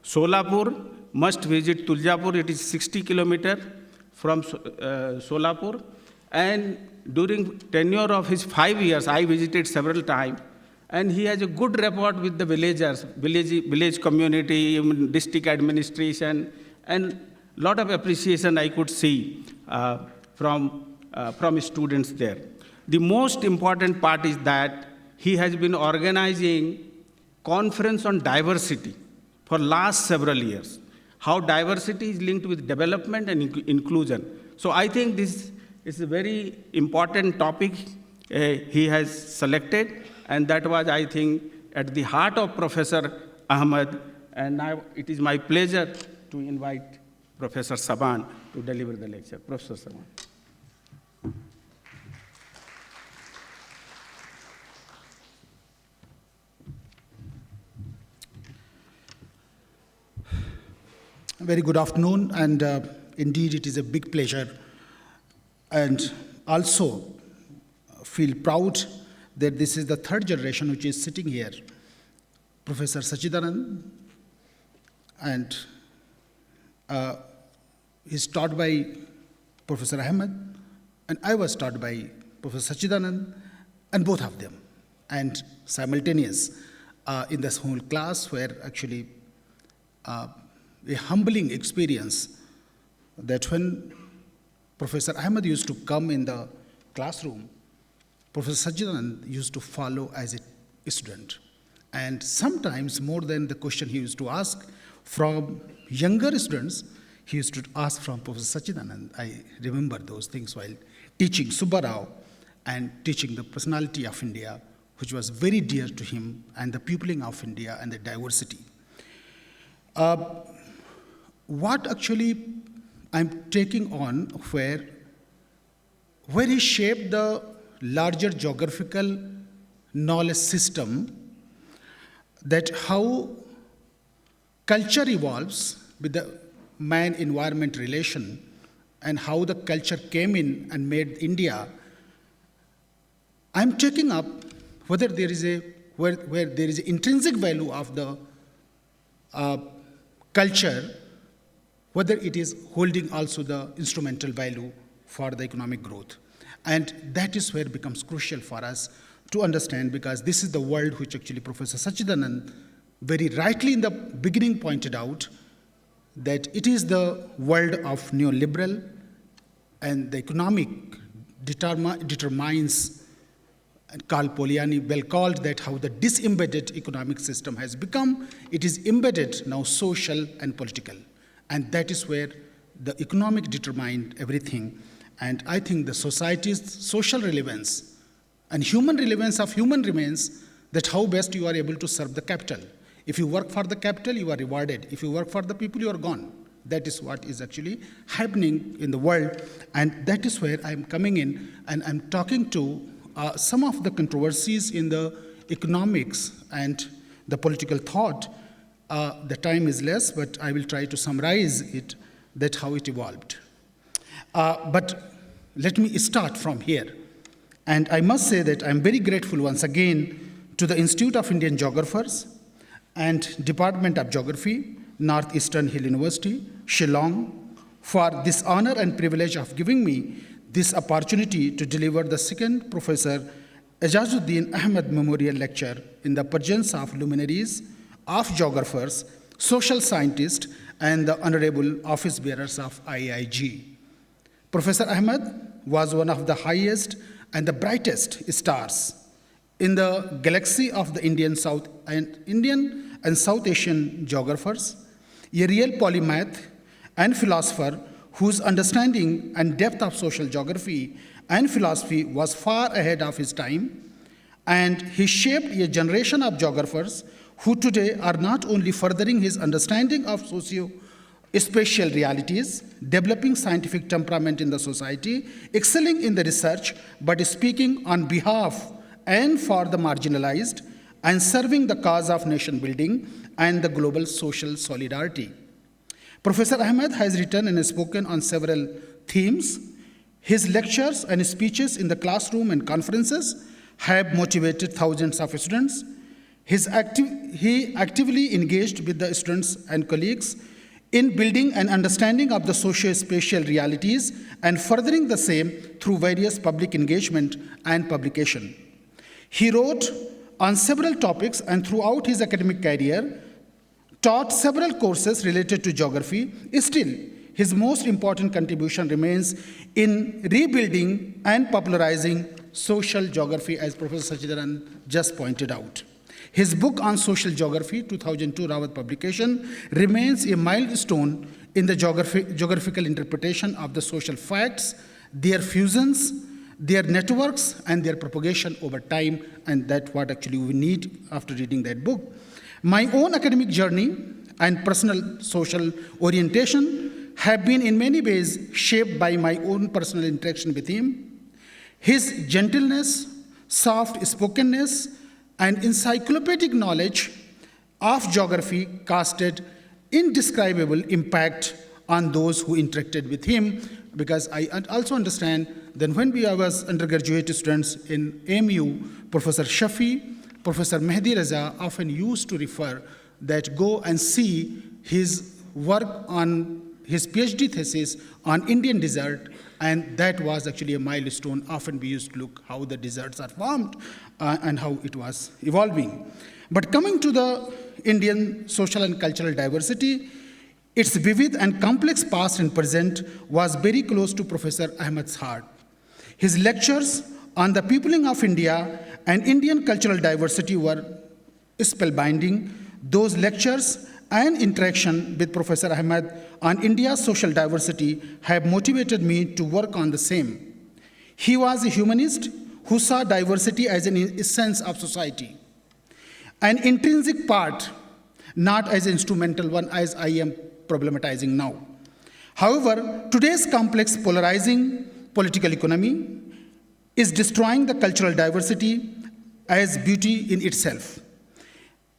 Solapur, must visit Tuljapur. It is 60 kilometers from Solapur. And during tenure of his 5 years, I visited several times. And he has a good rapport with the villagers, village community, even district administration, and lot of appreciation I could see from students there. The most important part is that he has been organizing conference on diversity for last several years. How diversity is linked with development and inclusion. So I think this is a very important topic he has selected, and that was, I think, at the heart of Professor Ahmed. And now it is my pleasure to invite Professor Saban to deliver the lecture. Professor Saban. Very good afternoon, and indeed it is a big pleasure, and also feel proud that this is the third generation which is sitting here. Professor Sachidanand, and he's taught by Professor Ahmed, and I was taught by Professor Sachidanand, and both of them, and simultaneous in this whole class where actually a humbling experience that when Professor Ahmed used to come in the classroom, Professor Sachidanand used to follow as a student. And sometimes more than the question he used to ask from younger students, he used to ask from Professor Sachidanand. I remember those things while teaching Subbarao and teaching the personality of India, which was very dear to him, and the peopling of India and the diversity. What actually I'm taking on where he shaped the larger geographical knowledge system, that how culture evolves with the man-environment relation, and how the culture came in and made India. I'm taking up whether there is where there is intrinsic value of the culture, whether it is holding also the instrumental value for the economic growth. And that is where it becomes crucial for us to understand, because this is the world which actually Professor Sachidanand very rightly in the beginning pointed out, that it is the world of neoliberal, and the economic determines, and Karl Polanyi well called that how the disembedded economic system has become. It is embedded now social and political. And that is where the economic determined everything. And I think the society's social relevance and human relevance of human remains that how best you are able to serve the capital. If you work for the capital, you are rewarded. If you work for the people, you are gone. That is what is actually happening in the world. And that is where I'm coming in, and I'm talking to some of the controversies in the economics and the political thought. The time is less, but I will try to summarize it, that how it evolved. But let me start from here. And I must say that I'm very grateful once again to the Institute of Indian Geographers and Department of Geography, Northeastern Hill University, Shillong, for this honor and privilege of giving me this opportunity to deliver the second Professor Ejazuddin Ahmed Memorial Lecture in the presence of luminaries of geographers, social scientists, and the honorable office bearers of IIG. Professor Ahmed was one of the highest and the brightest stars in the galaxy of the Indian and South Asian geographers, a real polymath and philosopher whose understanding and depth of social geography and philosophy was far ahead of his time, and he shaped a generation of geographers who today are not only furthering his understanding of socio-spatial realities, developing scientific temperament in the society, excelling in the research, but speaking on behalf and for the marginalized, and serving the cause of nation building and the global social solidarity. Professor Ahmed has written and spoken on several themes. His lectures and speeches in the classroom and conferences have motivated thousands of students. He actively engaged with the students and colleagues in building an understanding of the socio-spatial realities and furthering the same through various public engagement and publication. He wrote on several topics and throughout his academic career taught several courses related to geography. Still, his most important contribution remains in rebuilding and popularizing social geography, as Professor Sachidanand just pointed out. His book on social geography, 2002 Rawat publication, remains a milestone in the geographical interpretation of the social facts, their fusions, their networks, and their propagation over time, and that's what actually we need after reading that book. My own academic journey and personal social orientation have been in many ways shaped by my own personal interaction with him. His gentleness, soft-spokenness, and encyclopedic knowledge of geography casted indescribable impact on those who interacted with him, because I also understand that when we were undergraduate students in AMU, Professor Shafi, Professor Mehdi Raza often used to refer that go and see his work on his PhD thesis on Indian desert, and that was actually a milestone. Often we used to look how the deserts are formed and how it was evolving. But coming to the Indian social and cultural diversity, its vivid and complex past and present was very close to Professor Ahmed's heart. His lectures on the peopling of India and Indian cultural diversity were spellbinding. Those lectures and interaction with Professor Ahmed on India's social diversity have motivated me to work on the same. He was a humanist who saw diversity as an essence of society, an intrinsic part, not as an instrumental one, as I am problematizing now. However, today's complex, polarizing political economy is destroying the cultural diversity as beauty in itself,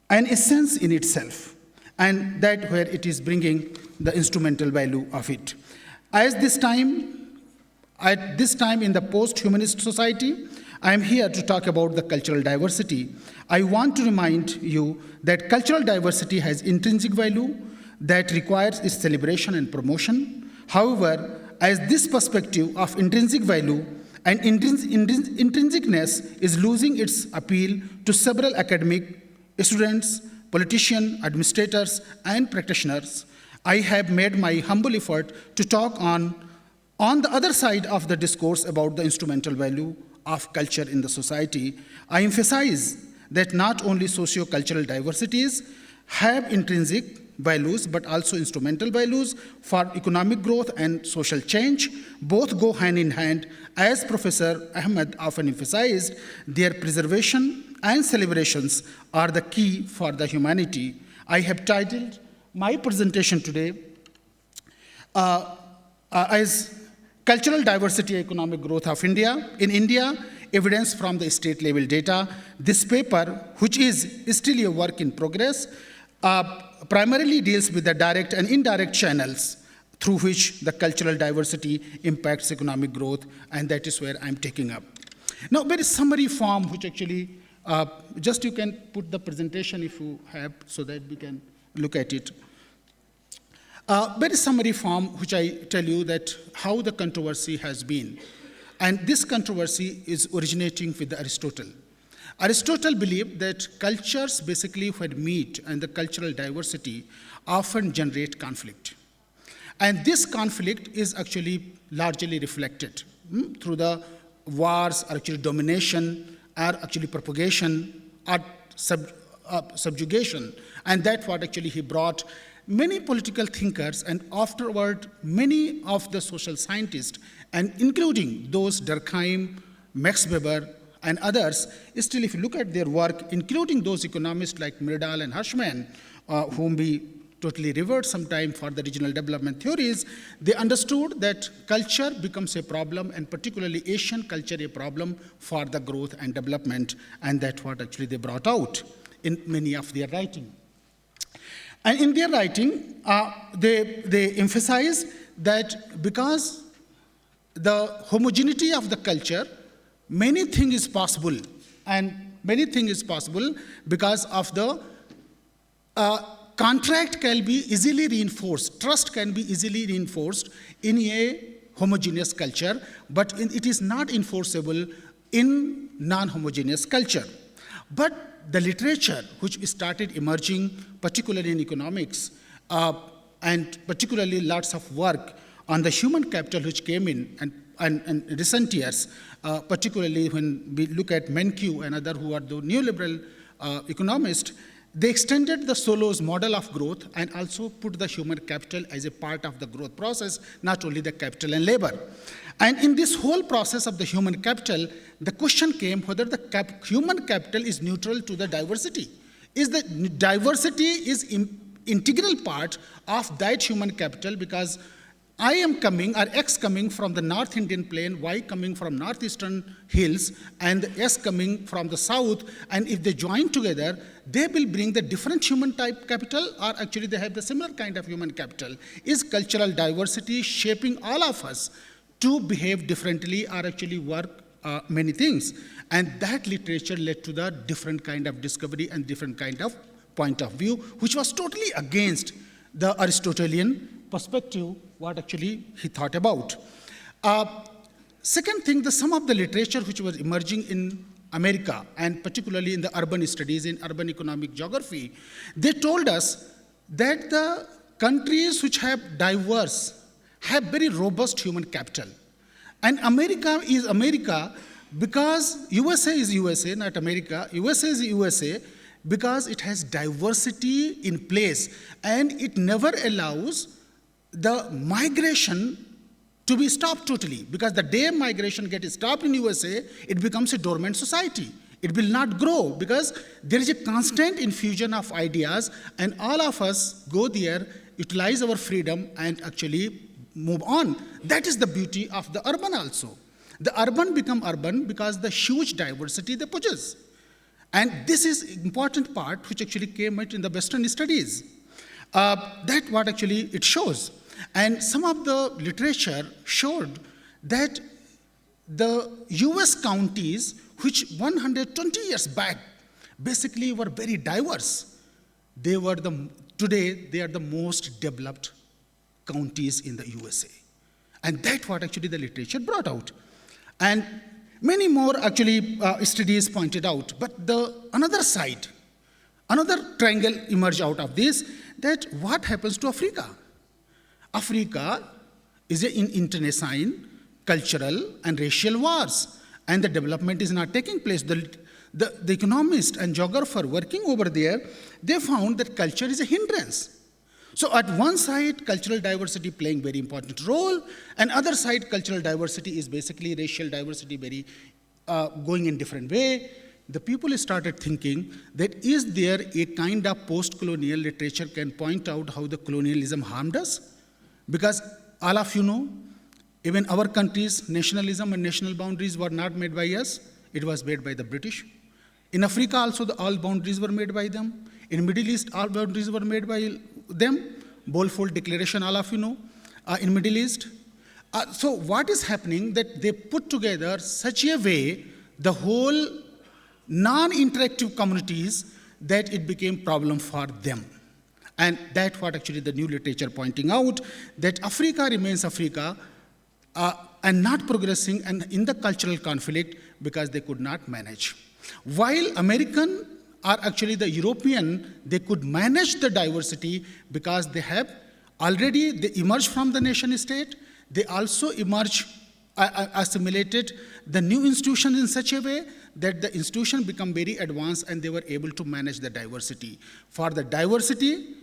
an essence in itself, and that where it is bringing the instrumental value of it. At this time in the post-humanist society, I am here to talk about the cultural diversity. I want to remind you that cultural diversity has intrinsic value that requires its celebration and promotion. However, as this perspective of intrinsic value and intrinsicness is losing its appeal to several academic students, politicians, administrators, and practitioners, I have made my humble effort to talk on the other side of the discourse about the instrumental value of culture in the society. I emphasize that not only socio-cultural diversities have intrinsic values, but also instrumental values for economic growth and social change. Both go hand in hand. As Professor Ahmed often emphasized, their preservation and celebrations are the key for the humanity. I have titled my presentation today as Cultural Diversity and Economic Growth of India. In India, evidence from the state level data. This paper, which is still a work in progress, primarily deals with the direct and indirect channels through which the cultural diversity impacts economic growth, and that is where I'm taking up. Now, there is summary form which actually, just you can put the presentation if you have, so that we can look at it. Very summary form which I tell you that how the controversy has been. And this controversy is originating with Aristotle. Aristotle believed that cultures basically when meet and the cultural diversity often generate conflict. And this conflict is actually largely reflected through the wars, or actually domination, or actually propagation, or subjugation. And that's what actually he brought many political thinkers, and afterward many of the social scientists, and including those Durkheim, Max Weber, and others, still if you look at their work, including those economists like Myrdal and Hirschman, whom we totally revered sometime for the regional development theories, they understood that culture becomes a problem, and particularly Asian culture a problem for the growth and development, and that's what actually they brought out. in many of their writing. And in their writing, they emphasize that because the homogeneity of the culture, many things is possible, and many things is possible because of the contract can be easily reinforced, trust can be easily reinforced in a homogeneous culture, but it is not enforceable in non-homogeneous culture. But the literature which started emerging, particularly in economics, and particularly lots of work on the human capital which came in and recent years, particularly when we look at Menkew and other who are the neoliberal economists, they extended the Solo's model of growth and also put the human capital as a part of the growth process, not only the capital and labor. And in this whole process of the human capital, the question came whether the human capital is neutral to the diversity. Is the diversity is integral part of that human capital, because I am coming, or X coming from the North Indian plain, Y coming from northeastern hills, and S coming from the south, and if they join together, they will bring the different human type capital, or actually they have the similar kind of human capital. Is cultural diversity shaping all of us to behave differently or actually work many things? And that literature led to the different kind of discovery and different kind of point of view, which was totally against the Aristotelian perspective, what actually he thought about. Second thing, some of the literature which was emerging in America, and particularly in the urban studies, in urban economic geography, they told us that the countries which have diverse have very robust human capital. And America is America because USA is USA, not America. USA is USA because it has diversity in place, and it never allows the migration to be stopped totally, because the day migration gets stopped in USA, it becomes a dormant society. It will not grow because there is a constant infusion of ideas, and all of us go there, utilize our freedom, and actually move on. That is the beauty of the urban also. The urban become urban because the huge diversity they possess. And this is important part which actually came out in the Western studies. That what actually it shows. And some of the literature showed that the US counties, which 120 years back basically were very diverse, today they are the most developed counties in the USA. And that's what actually the literature brought out. And many more actually studies pointed out. But another side, another triangle emerged out of this, that what happens to Africa? Africa is an internecine cultural and racial wars, and the development is not taking place. The economist and geographer working over there, they found that culture is a hindrance. So at one side, cultural diversity playing very important role, and other side, cultural diversity is basically racial diversity very going in different way. The people started thinking that is there a kind of post-colonial literature can point out how the colonialism harmed us? Because all of you know, even our country's nationalism and national boundaries were not made by us, it was made by the British. In Africa also, all boundaries were made by them. In Middle East, all boundaries were made by them. Balfour Declaration, all of you know, in Middle East. So what is happening that they put together such a way the whole non-interactive communities that it became problem for them. And that's what actually the new literature pointing out, that Africa remains Africa and not progressing and in the cultural conflict because they could not manage. While American or actually the European, they could manage the diversity because they emerged from the nation state. They also assimilated the new institutions in such a way that the institution become very advanced and they were able to manage the diversity. For the diversity,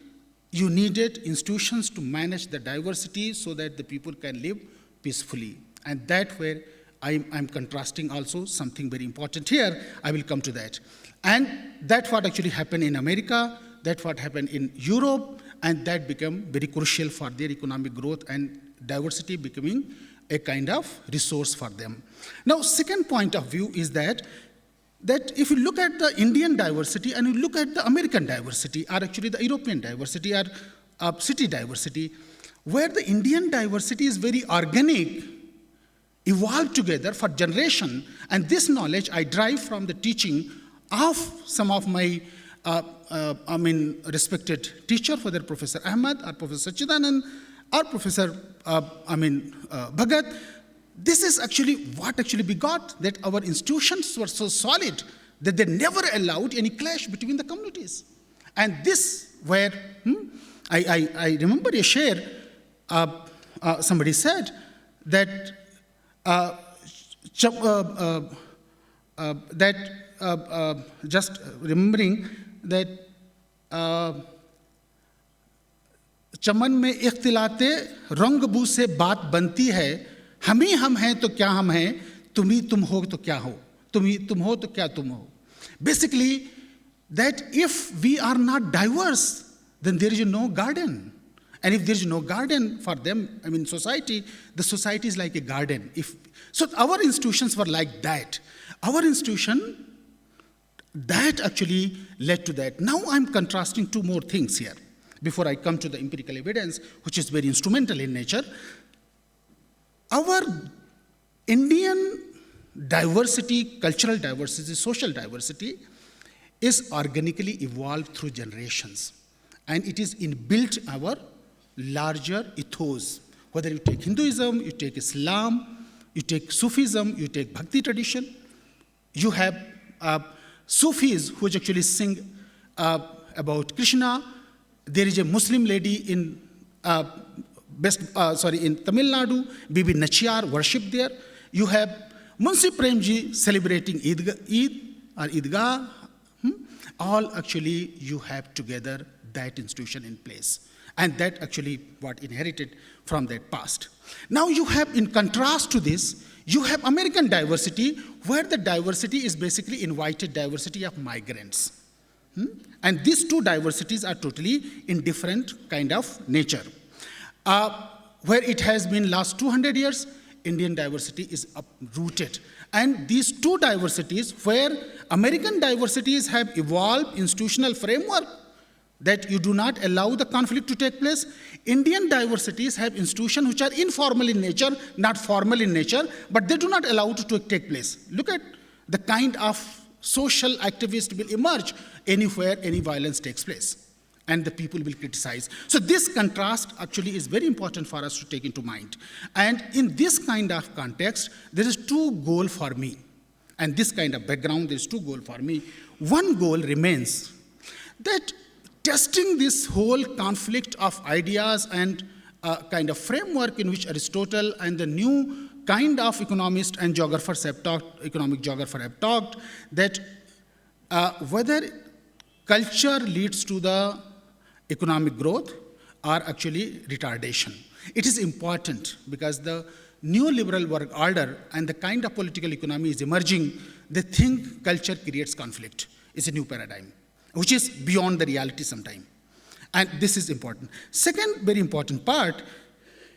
you needed institutions to manage the diversity so that the people can live peacefully. And that's where I'm contrasting also something very important here. I will come to that. And that's what actually happened in America, that's what happened in Europe, and that became very crucial for their economic growth and diversity becoming a kind of resource for them. Now, second point of view is that that if you look at the Indian diversity and you look at the American diversity, or actually the European diversity, or city diversity, where the Indian diversity is very organic, evolved together for generation, and this knowledge I derive from the teaching of some of my respected teacher, whether Professor Ahmed or Professor Sachidanand or Professor Bhagat. This is actually what actually begot that our institutions were so solid that they never allowed any clash between the communities. And this where, I remember a share, somebody said that just remembering that चमन में इख्तिलाते रंग बू से बात बनती है, हम ही हम हैं तो क्या हम हैं, तुम ही तुम हो तो क्या हो, तुम ही तुम हो तो क्या तुम हो. Basically, that if we are not diverse, then there is no garden. And if there is no garden for them, society, the society is like a garden. So our institutions were like that. Our institution, that actually led to that. Now I'm contrasting two more things here before I come to the empirical evidence, which is very instrumental in nature. Our Indian diversity, cultural diversity, social diversity, is organically evolved through generations. And it is inbuilt our larger ethos. Whether you take Hinduism, you take Islam, you take Sufism, you take Bhakti tradition, you have Sufis who actually sing about Krishna. There is a Muslim lady in Tamil Nadu, Bibi Nachiyar, worship there. You have Munshi Premji celebrating Eid or Eidgah. All actually you have together that institution in place. And that actually what inherited from that past. Now you have, in contrast to this, you have American diversity, where the diversity is basically invited diversity of migrants. And these two diversities are totally in different kind of nature. Where it has been last 200 years, Indian diversity is uprooted. And these two diversities, where American diversities have evolved institutional framework that you do not allow the conflict to take place, Indian diversities have institutions which are informal in nature, not formal in nature, but they do not allow it to take place. Look at the kind of social activist will emerge anywhere any violence takes place, and the people will criticize. So this contrast actually is very important for us to take into mind. And in this kind of context, there is two goals for me. And this kind of background, there is two goals for me. One goal remains that testing this whole conflict of ideas and kind of framework in which Aristotle and the new kind of economists and geographers have talked, economic geographers have talked, that whether culture leads to the economic growth or actually retardation. It is important because the neoliberal world order and the kind of political economy is emerging. They think culture creates conflict. It's a new paradigm, which is beyond the reality sometime. And this is important. Second very important part,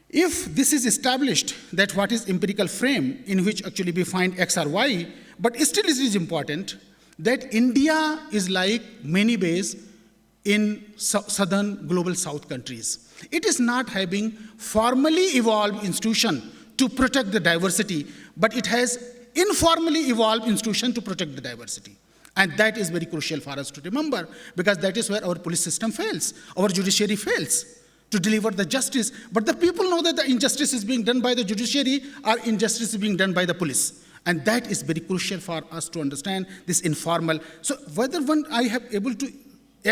if this is established that what is empirical frame in which actually we find X or Y, but still it is important that India is like many ways in southern global south countries. It is not having formally evolved institution to protect the diversity, but it has informally evolved institution to protect the diversity. And that is very crucial for us to remember, because that is where our police system fails, our judiciary fails to deliver the justice. But the people know that the injustice is being done by the judiciary or injustice is being done by the police. And that is very crucial for us to understand this informal. So whether when I have able to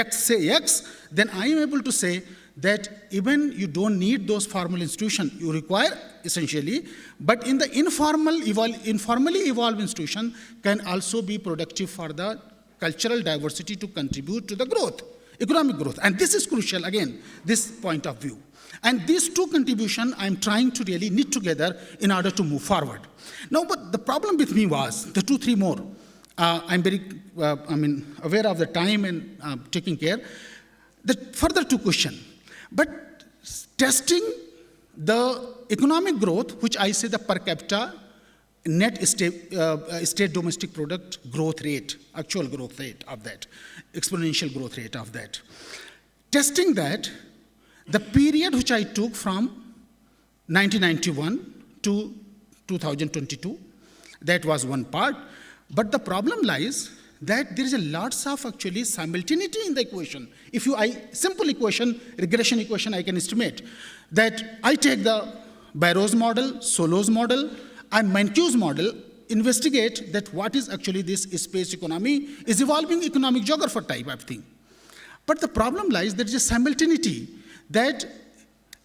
say X, then I am able to say that even you don't need those formal institutions you require essentially, but in the informally evolved institution can also be productive for the cultural diversity to contribute to the growth, economic growth. And this is crucial, again, this point of view. And these two contributions I'm trying to really knit together in order to move forward. Now, but the problem with me was the 2-3 more. I'm very aware of the time and taking care. The further two questions. But testing the economic growth, which I say the per capita net state domestic product growth rate, actual growth rate of that, exponential growth rate of that. Testing that, the period which I took from 1991 to 2022, that was one part. But the problem lies that there is a lots of actually simultaneity in the equation. If you, simple equation, regression equation, I can estimate that I take the Barrows model, Solo's model, and Mankiw's model, investigate that what is actually this space economy is evolving economic geographer type of thing. But the problem lies there is a simultaneity that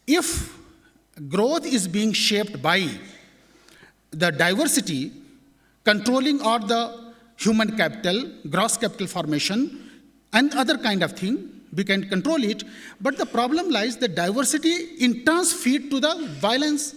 if growth is being shaped by the diversity, controlling or the human capital, gross capital formation, and other kind of thing, we can control it. But the problem lies that diversity in turns feed to the violence,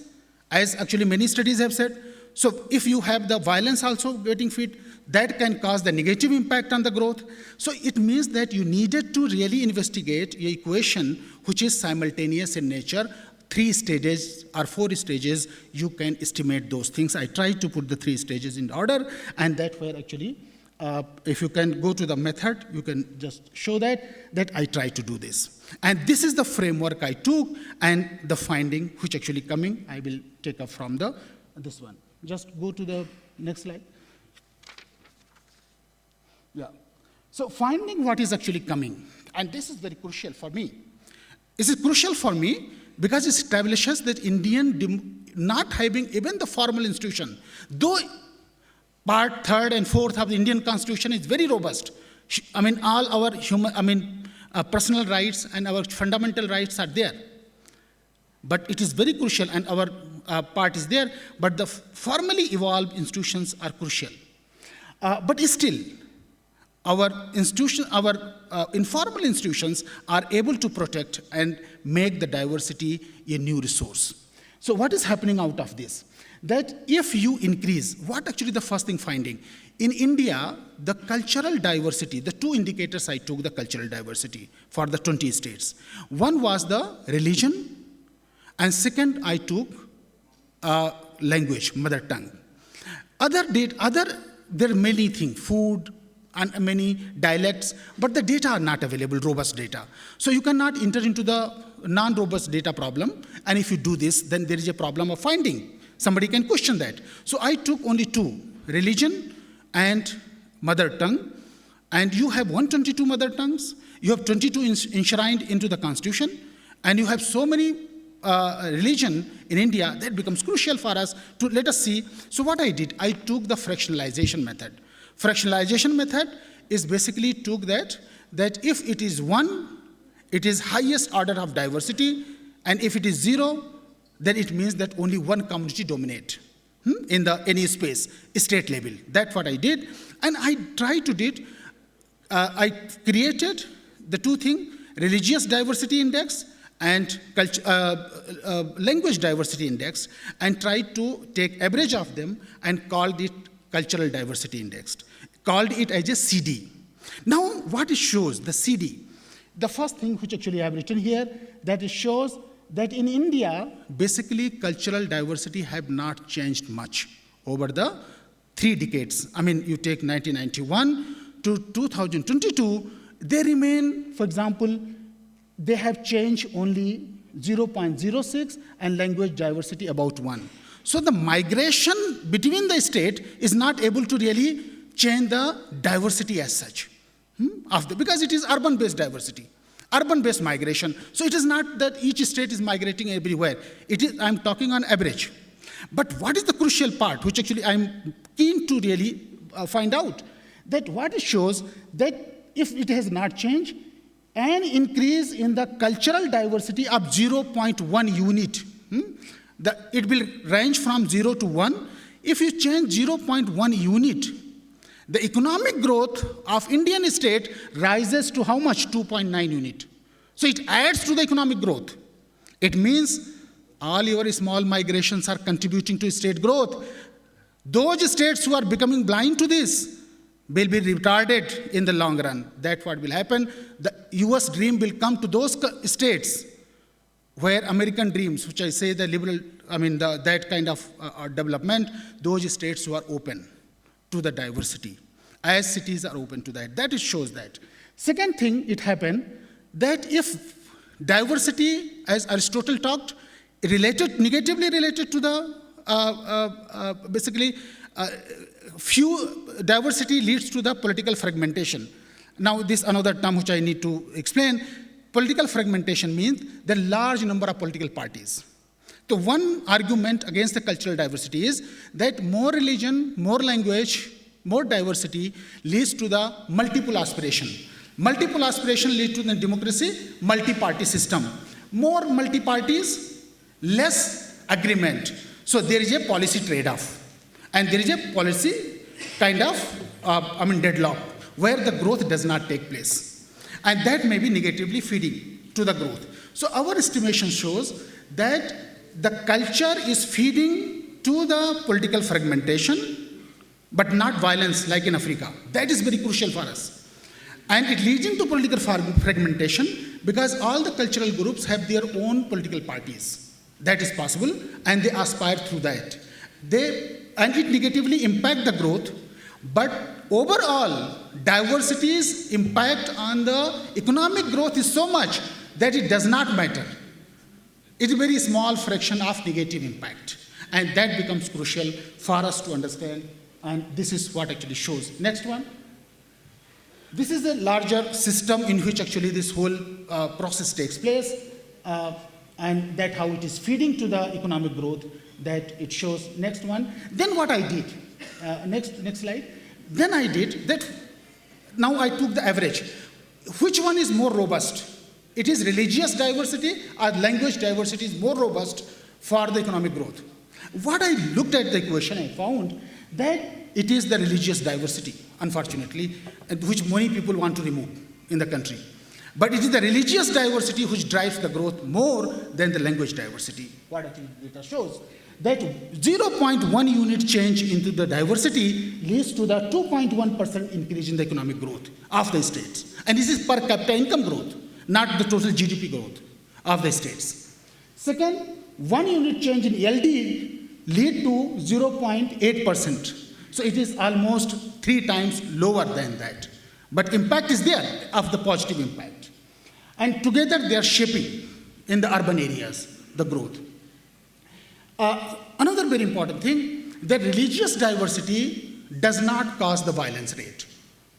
as actually many studies have said. So if you have the violence also getting feed, that can cause the negative impact on the growth. So it means that you needed to really investigate an equation which is simultaneous in nature. 3 stages or 4 stages, you can estimate those things. I tried to put the 3 stages in order, and that were actually, if you can go to the method, you can just show that I tried to do this. And this is the framework I took, and the finding which actually coming, I will take up from this one. Just go to the next slide. Yeah. So finding what is actually coming, and this is very crucial for me. This is crucial for me because it establishes that Indian not having even the formal institution, though part 3rd and 4th of the Indian Constitution is very robust. I mean, all our personal rights and our fundamental rights are there. But it is very crucial, and our part is there, but the formally evolved institutions are crucial. But still, our informal institutions are able to protect and make the diversity a new resource. So what is happening out of this? That if you increase, what actually the first thing finding? In India, the cultural diversity, the 2 indicators I took, the cultural diversity for the 20 states. One was the religion, and second I took language, mother tongue. There are many things, food, and many dialects, but the data are not available, robust data. So you cannot enter into the non-robust data problem, and if you do this, then there is a problem of finding. Somebody can question that. So I took only 2, religion and mother tongue, and you have 122 mother tongues, you have 22 enshrined into the constitution, and you have so many religion in India, that becomes crucial for us to let us see. So what I did, I took the fractionalization method. Fractionalization method is basically took that if it is 1, it is highest order of diversity, and if it is 0, then it means that only one community dominate in any space, state level. That's what I did, and I tried to did. I created the 2 things: religious diversity index and language diversity index, and tried to take average of them and called it cultural diversity index. Called it as a CD. Now, what it shows, the CD, the first thing which actually I have written here, that it shows that in India, basically cultural diversity have not changed much over the 3 decades. I mean, you take 1991 to 2022, they remain, for example, they have changed only 0.06 and language diversity about 1. So the migration between the state is not able to really change the diversity as such, because it is urban-based diversity, urban-based migration. So it is not that each state is migrating everywhere. It is, I'm talking on average. But what is the crucial part, which actually I'm keen to really find out, that what it shows that if it has not changed, an increase in the cultural diversity of 0.1 unit. It will range from 0 to 1. If you change 0.1 unit, the economic growth of Indian state rises to how much? 2.9 unit. So it adds to the economic growth. It means all your small migrations are contributing to state growth. Those states who are becoming blind to this will be retarded in the long run. That's what will happen. The US dream will come to those states where American dreams, which I say the liberal, that kind of development, those states who are open to the diversity, as cities are open to that. That it shows that. Second thing, it happened that if diversity, as Aristotle talked, negatively related to the, few diversity leads to the political fragmentation. Now, this another term which I need to explain. Political fragmentation means the large number of political parties. So one argument against the cultural diversity is that more religion, more language, more diversity leads to the multiple aspiration. Multiple aspiration leads to the democracy, multi-party system. More multi-parties, less agreement. So there is a policy trade-off. And there is a policy kind of, deadlock, where the growth does not take place. And that may be negatively feeding to the growth. So our estimation shows that the culture is feeding to the political fragmentation, but not violence like in Africa. That is very crucial for us. And it leads into political fragmentation because all the cultural groups have their own political parties. That is possible, and they aspire through that. And it negatively impact the growth, but overall, diversity's impact on the economic growth is so much that it does not matter. It's a very small fraction of negative impact. And that becomes crucial for us to understand. And this is what actually shows. Next one. This is a larger system in which actually this whole process takes place. And that how it is feeding to the economic growth that it shows. Next one. Then what I did. Next slide. Then I did that. Now I took the average. Which one is more robust? It is religious diversity or language diversity is more robust for the economic growth. What I looked at the equation, I found that it is the religious diversity, unfortunately, which many people want to remove in the country. But it is the religious diversity which drives the growth more than the language diversity. What actually data shows that 0.1 unit change into the diversity leads to the 2.1% increase in the economic growth of the states. And this is per capita income growth, not the total GDP growth of the states. Second, 1 unit change in LD lead to 0.8%. So it is almost 3 times lower than that. But impact is there of the positive impact. And together they are shaping in the urban areas, the growth. Another very important thing, that religious diversity does not cause the violence rate.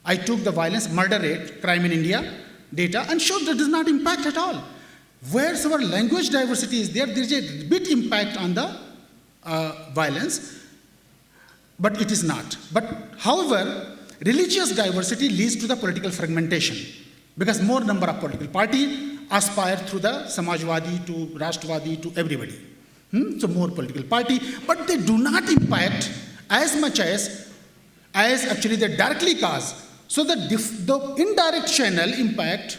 I took the murder rate, crime in India data, and showed that does not impact at all. Whereas our language diversity is there is a bit impact on the violence, but it is not. But however, religious diversity leads to the political fragmentation because more number of political parties aspire through the Samajwadi to Rashtrawadi to everybody. So more political party, but they do not impact as much as actually they directly cause. So the indirect channel impact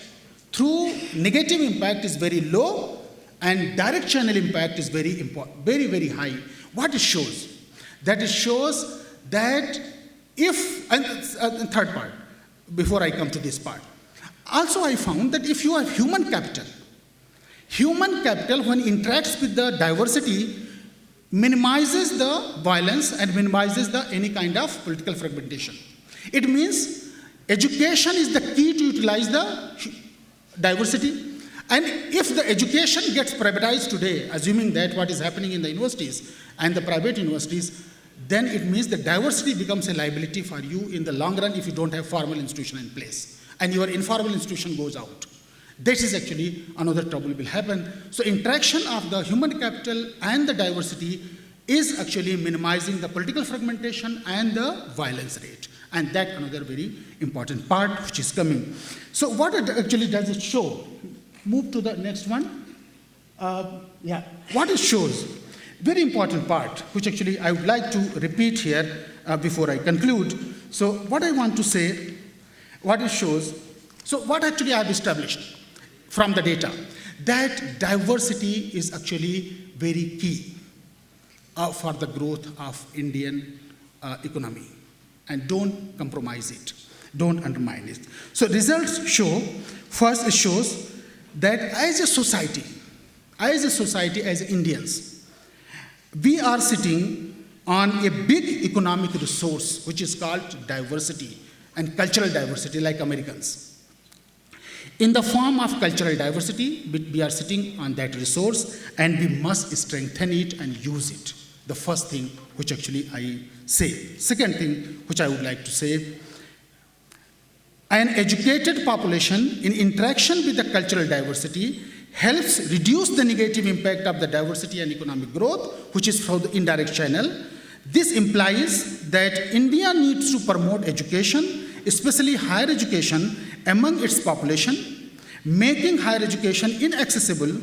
through negative impact is very low and direct channel impact is very important, very, very high. What it shows? That it shows that if, and third part, before I come to this part. Also I found that if you have human capital when interacts with the diversity minimizes the violence and minimizes the any kind of political fragmentation. It means education is the key to utilize the diversity. And if the education gets privatized today, assuming that what is happening in the universities and the private universities, then it means the diversity becomes a liability for you in the long run if you don't have formal institution in place and your informal institution goes out. This is actually another trouble will happen. So interaction of the human capital and the diversity is actually minimizing the political fragmentation and the violence rate. And that another very important part which is coming. So what it actually does it show? Move to the next one. What it shows, very important part, which actually I would like to repeat here before I conclude. So what I want to say, what it shows, so what actually I have established from the data, that diversity is actually very key for the growth of Indian economy. And don't compromise it, don't undermine it. So results show, first it shows that as a society, as a society, as Indians, we are sitting on a big economic resource which is called diversity and cultural diversity, like Americans. In the form of cultural diversity, we are sitting on that resource and we must strengthen it and use it. The first thing which actually I say. Second thing which I would like to say, an educated population in interaction with the cultural diversity helps reduce the negative impact of the diversity and economic growth, which is through the indirect channel. This implies that India needs to promote education, especially higher education, among its population. Making higher education inaccessible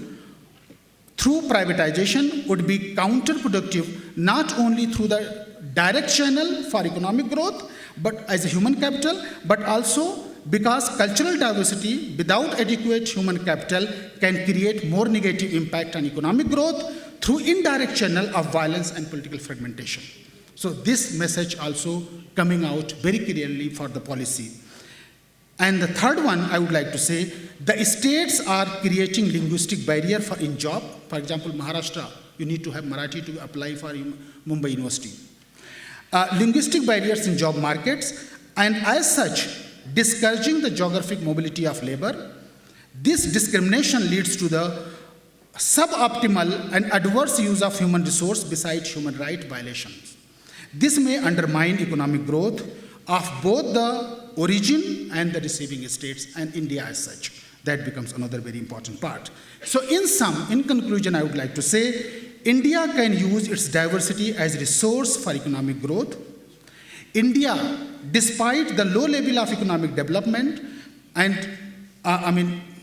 through privatization would be counterproductive, not only through the direct channel for economic growth, but as a human capital, but also because cultural diversity without adequate human capital can create more negative impact on economic growth through indirect channel of violence and political fragmentation. So this message also coming out very clearly for the policy. And the third one I would like to say, the states are creating linguistic barrier for in job. For example, Maharashtra, you need to have Marathi to apply for Mumbai University. Linguistic barriers in job markets, and as such, discouraging the geographic mobility of labor. This discrimination leads to the suboptimal and adverse use of human resource besides human right violations. This may undermine economic growth of both the origin and the receiving states and India as such. That becomes another very important part. So in conclusion, I would like to say, India can use its diversity as a resource for economic growth. India, despite the low level of economic development and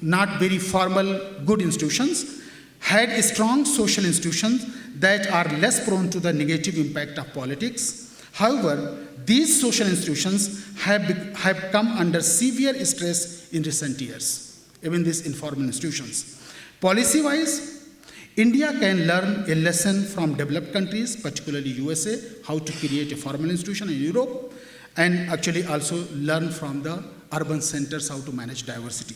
not very formal good institutions, had strong social institutions that are less prone to the negative impact of politics. However, these social institutions have come under severe stress in recent years, even these informal institutions. Policy-wise, India can learn a lesson from developed countries, particularly USA, how to create a formal institution in Europe, and actually also learn from the urban centers how to manage diversity,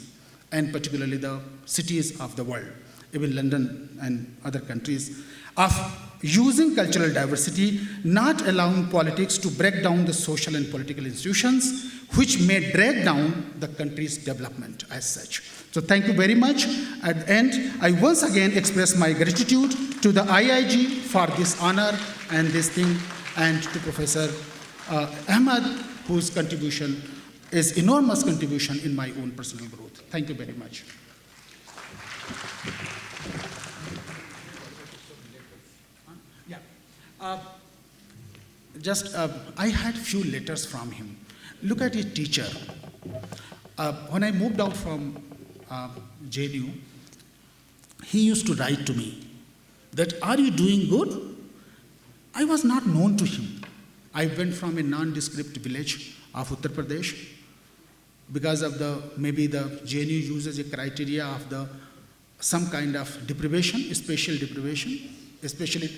and particularly the cities of the world, even London and other countries, of using cultural diversity, not allowing politics to break down the social and political institutions, which may drag down the country's development as such. So thank you very much. At the end, I once again express my gratitude to the IIG for this honor and this thing, and to Professor Ahmed, whose contribution is enormous contribution in my own personal growth. Thank you very much. I had few letters from him. Look at a teacher. When I moved out from JNU, he used to write to me that, are you doing good? I was not known to him. I went from a nondescript village of Uttar Pradesh because of maybe the JNU uses a criteria of some kind of deprivation, spatial deprivation, especially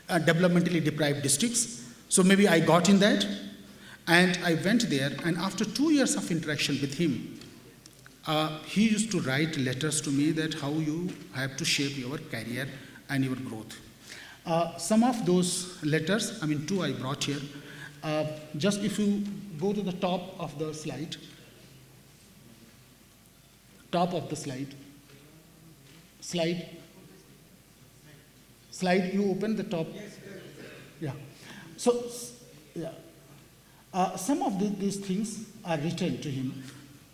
developmentally deprived districts. So maybe I got in that, and I went there, and after 2 years of interaction with him, he used to write letters to me that how you have to shape your career and your growth. Some of those letters, two I brought here. Just if you go to the top of the slide, you open the top. Yeah. So, yeah. Some of these things are written to him,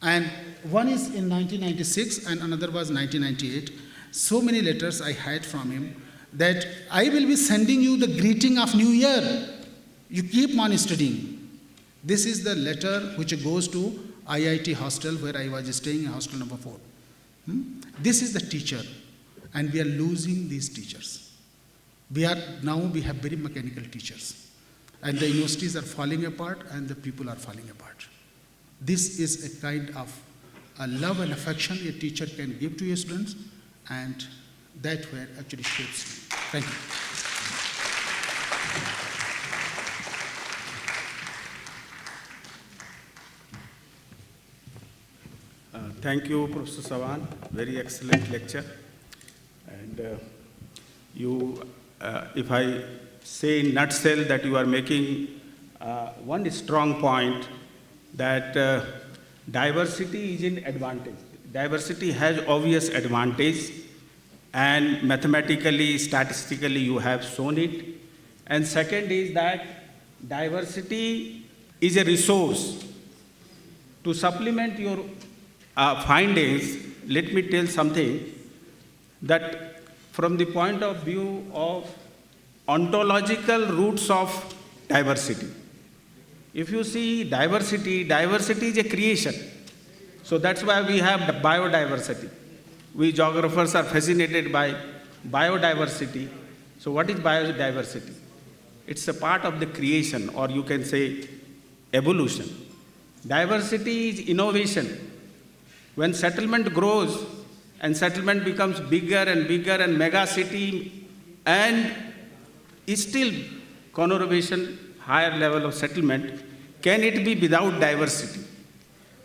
and one is in 1996 and another was 1998. So many letters I had from him that I will be sending you the greeting of New Year. You keep on studying. This is the letter which goes to IIT hostel where I was staying, hostel number 4. This is the teacher, and we are losing these teachers. We have very mechanical teachers, and the universities are falling apart and the people are falling apart. This is a kind of a love and affection a teacher can give to your students, and that where actually shapes you. Thank you. Thank you, Professor Sawan. Very excellent lecture. And if I say in nutshell that you are making one strong point that diversity is an advantage. Diversity has obvious advantage, and mathematically, statistically, you have shown it. And second is that diversity is a resource. To supplement your findings, let me tell something that from the point of view of ontological roots of diversity. If you see diversity, diversity is a creation. So that's why we have biodiversity. We geographers are fascinated by biodiversity. So what is biodiversity? It's a part of the creation, or you can say evolution. Diversity is innovation. When settlement grows and settlement becomes bigger and bigger and mega city and still conurbation, higher level of settlement, can it be without diversity?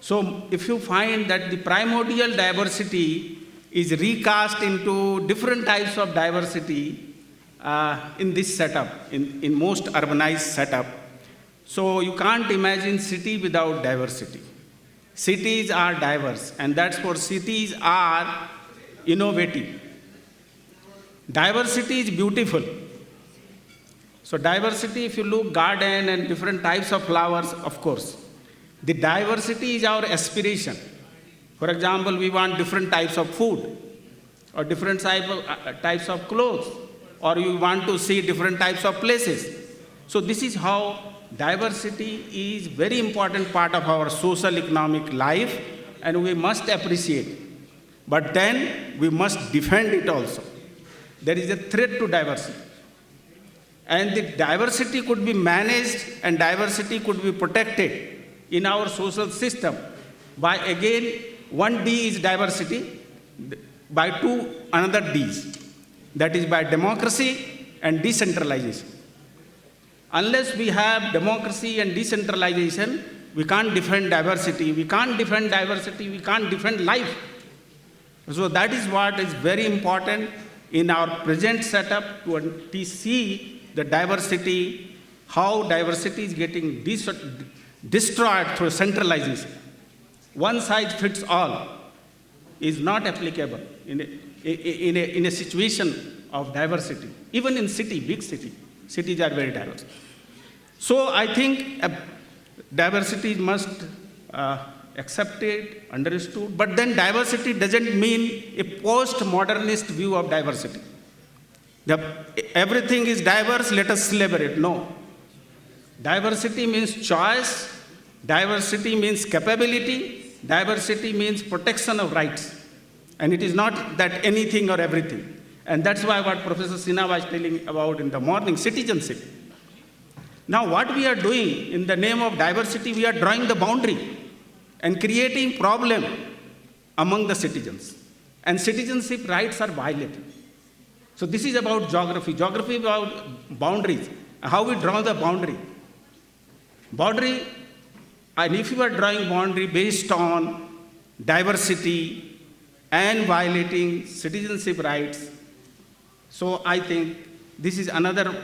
So if you find that the primordial diversity is recast into different types of diversity in this setup, in most urbanized setup, so you can't imagine city without diversity. Cities are diverse, and that's what cities are innovative. Diversity is beautiful. So diversity, if you look garden and different types of flowers, of course, the diversity is our aspiration. For example, we want different types of food, or different types of clothes, or you want to see different types of places. So this is how diversity is very important part of our social economic life, and we must appreciate. But then we must defend it also. There is a threat to diversity. And the diversity could be managed and diversity could be protected in our social system by, again, one D is diversity, by two another Ds. That is by democracy and decentralization. Unless we have democracy and decentralization, we can't defend diversity. We can't defend diversity, we can't defend life. So that is what is very important in our present setup to see the diversity, how diversity is getting destroyed through centralization. One size fits all is not applicable in a situation of diversity. Even in city, big city, cities are very diverse. So I think diversity must accepted, understood, but then diversity doesn't mean a post-modernist view of diversity. Everything is diverse, let us celebrate. No. Diversity means choice, diversity means capability, diversity means protection of rights. And it is not that anything or everything. And that's why what Professor Sinha was telling about in the morning, citizenship. Now what we are doing in the name of diversity, we are drawing the boundary and creating problem among the citizens. And citizenship rights are violated. So this is about geography. Geography about boundaries, how we draw the boundary. Boundary, and if you are drawing boundary based on diversity and violating citizenship rights, so I think this is another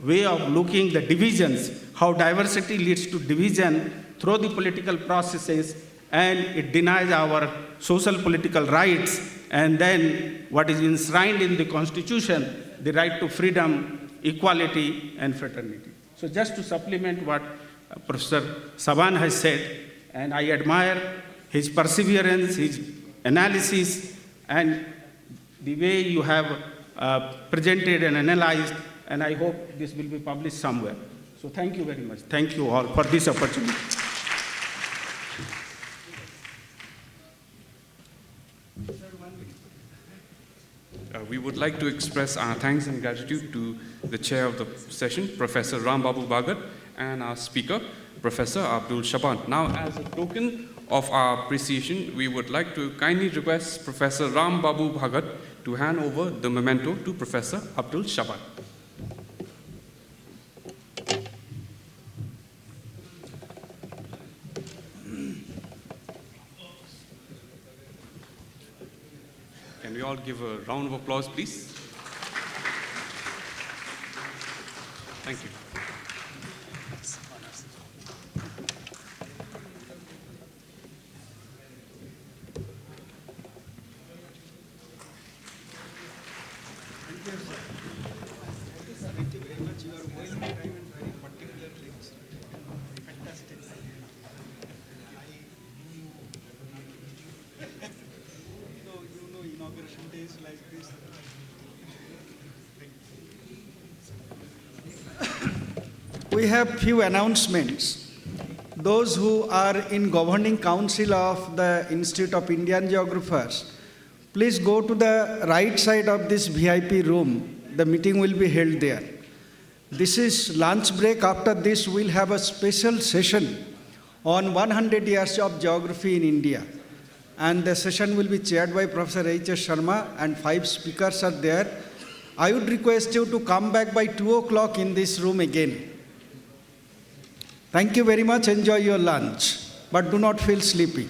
way of looking the divisions, how diversity leads to division through the political processes, and it denies our social political rights, and then what is enshrined in the Constitution, the right to freedom, equality, and fraternity. So just to supplement what Professor Saban has said, and I admire his perseverance, his analysis, and the way you have presented and analyzed, and I hope this will be published somewhere. So thank you very much. Thank you all for this opportunity. We would like to express our thanks and gratitude to the chair of the session, Professor Ram Babu Bhagat, and our speaker, Professor Abdul Shaban. Now, as a token of our appreciation, we would like to kindly request Professor Ram Babu Bhagat to hand over the memento to Professor Abdul Shaban. Can we all give a round of applause, please? Thank you. We have few announcements. Those who are in governing council of the Institute of Indian Geographers, please go to the right side of this VIP room. The meeting will be held there. This is lunch break. After this, we'll have a special session on 100 years of geography in India. And the session will be chaired by Professor H.S. Sharma, and 5 speakers are there. I would request you to come back by 2 o'clock in this room again. Thank you very much. Enjoy your lunch, but do not feel sleepy.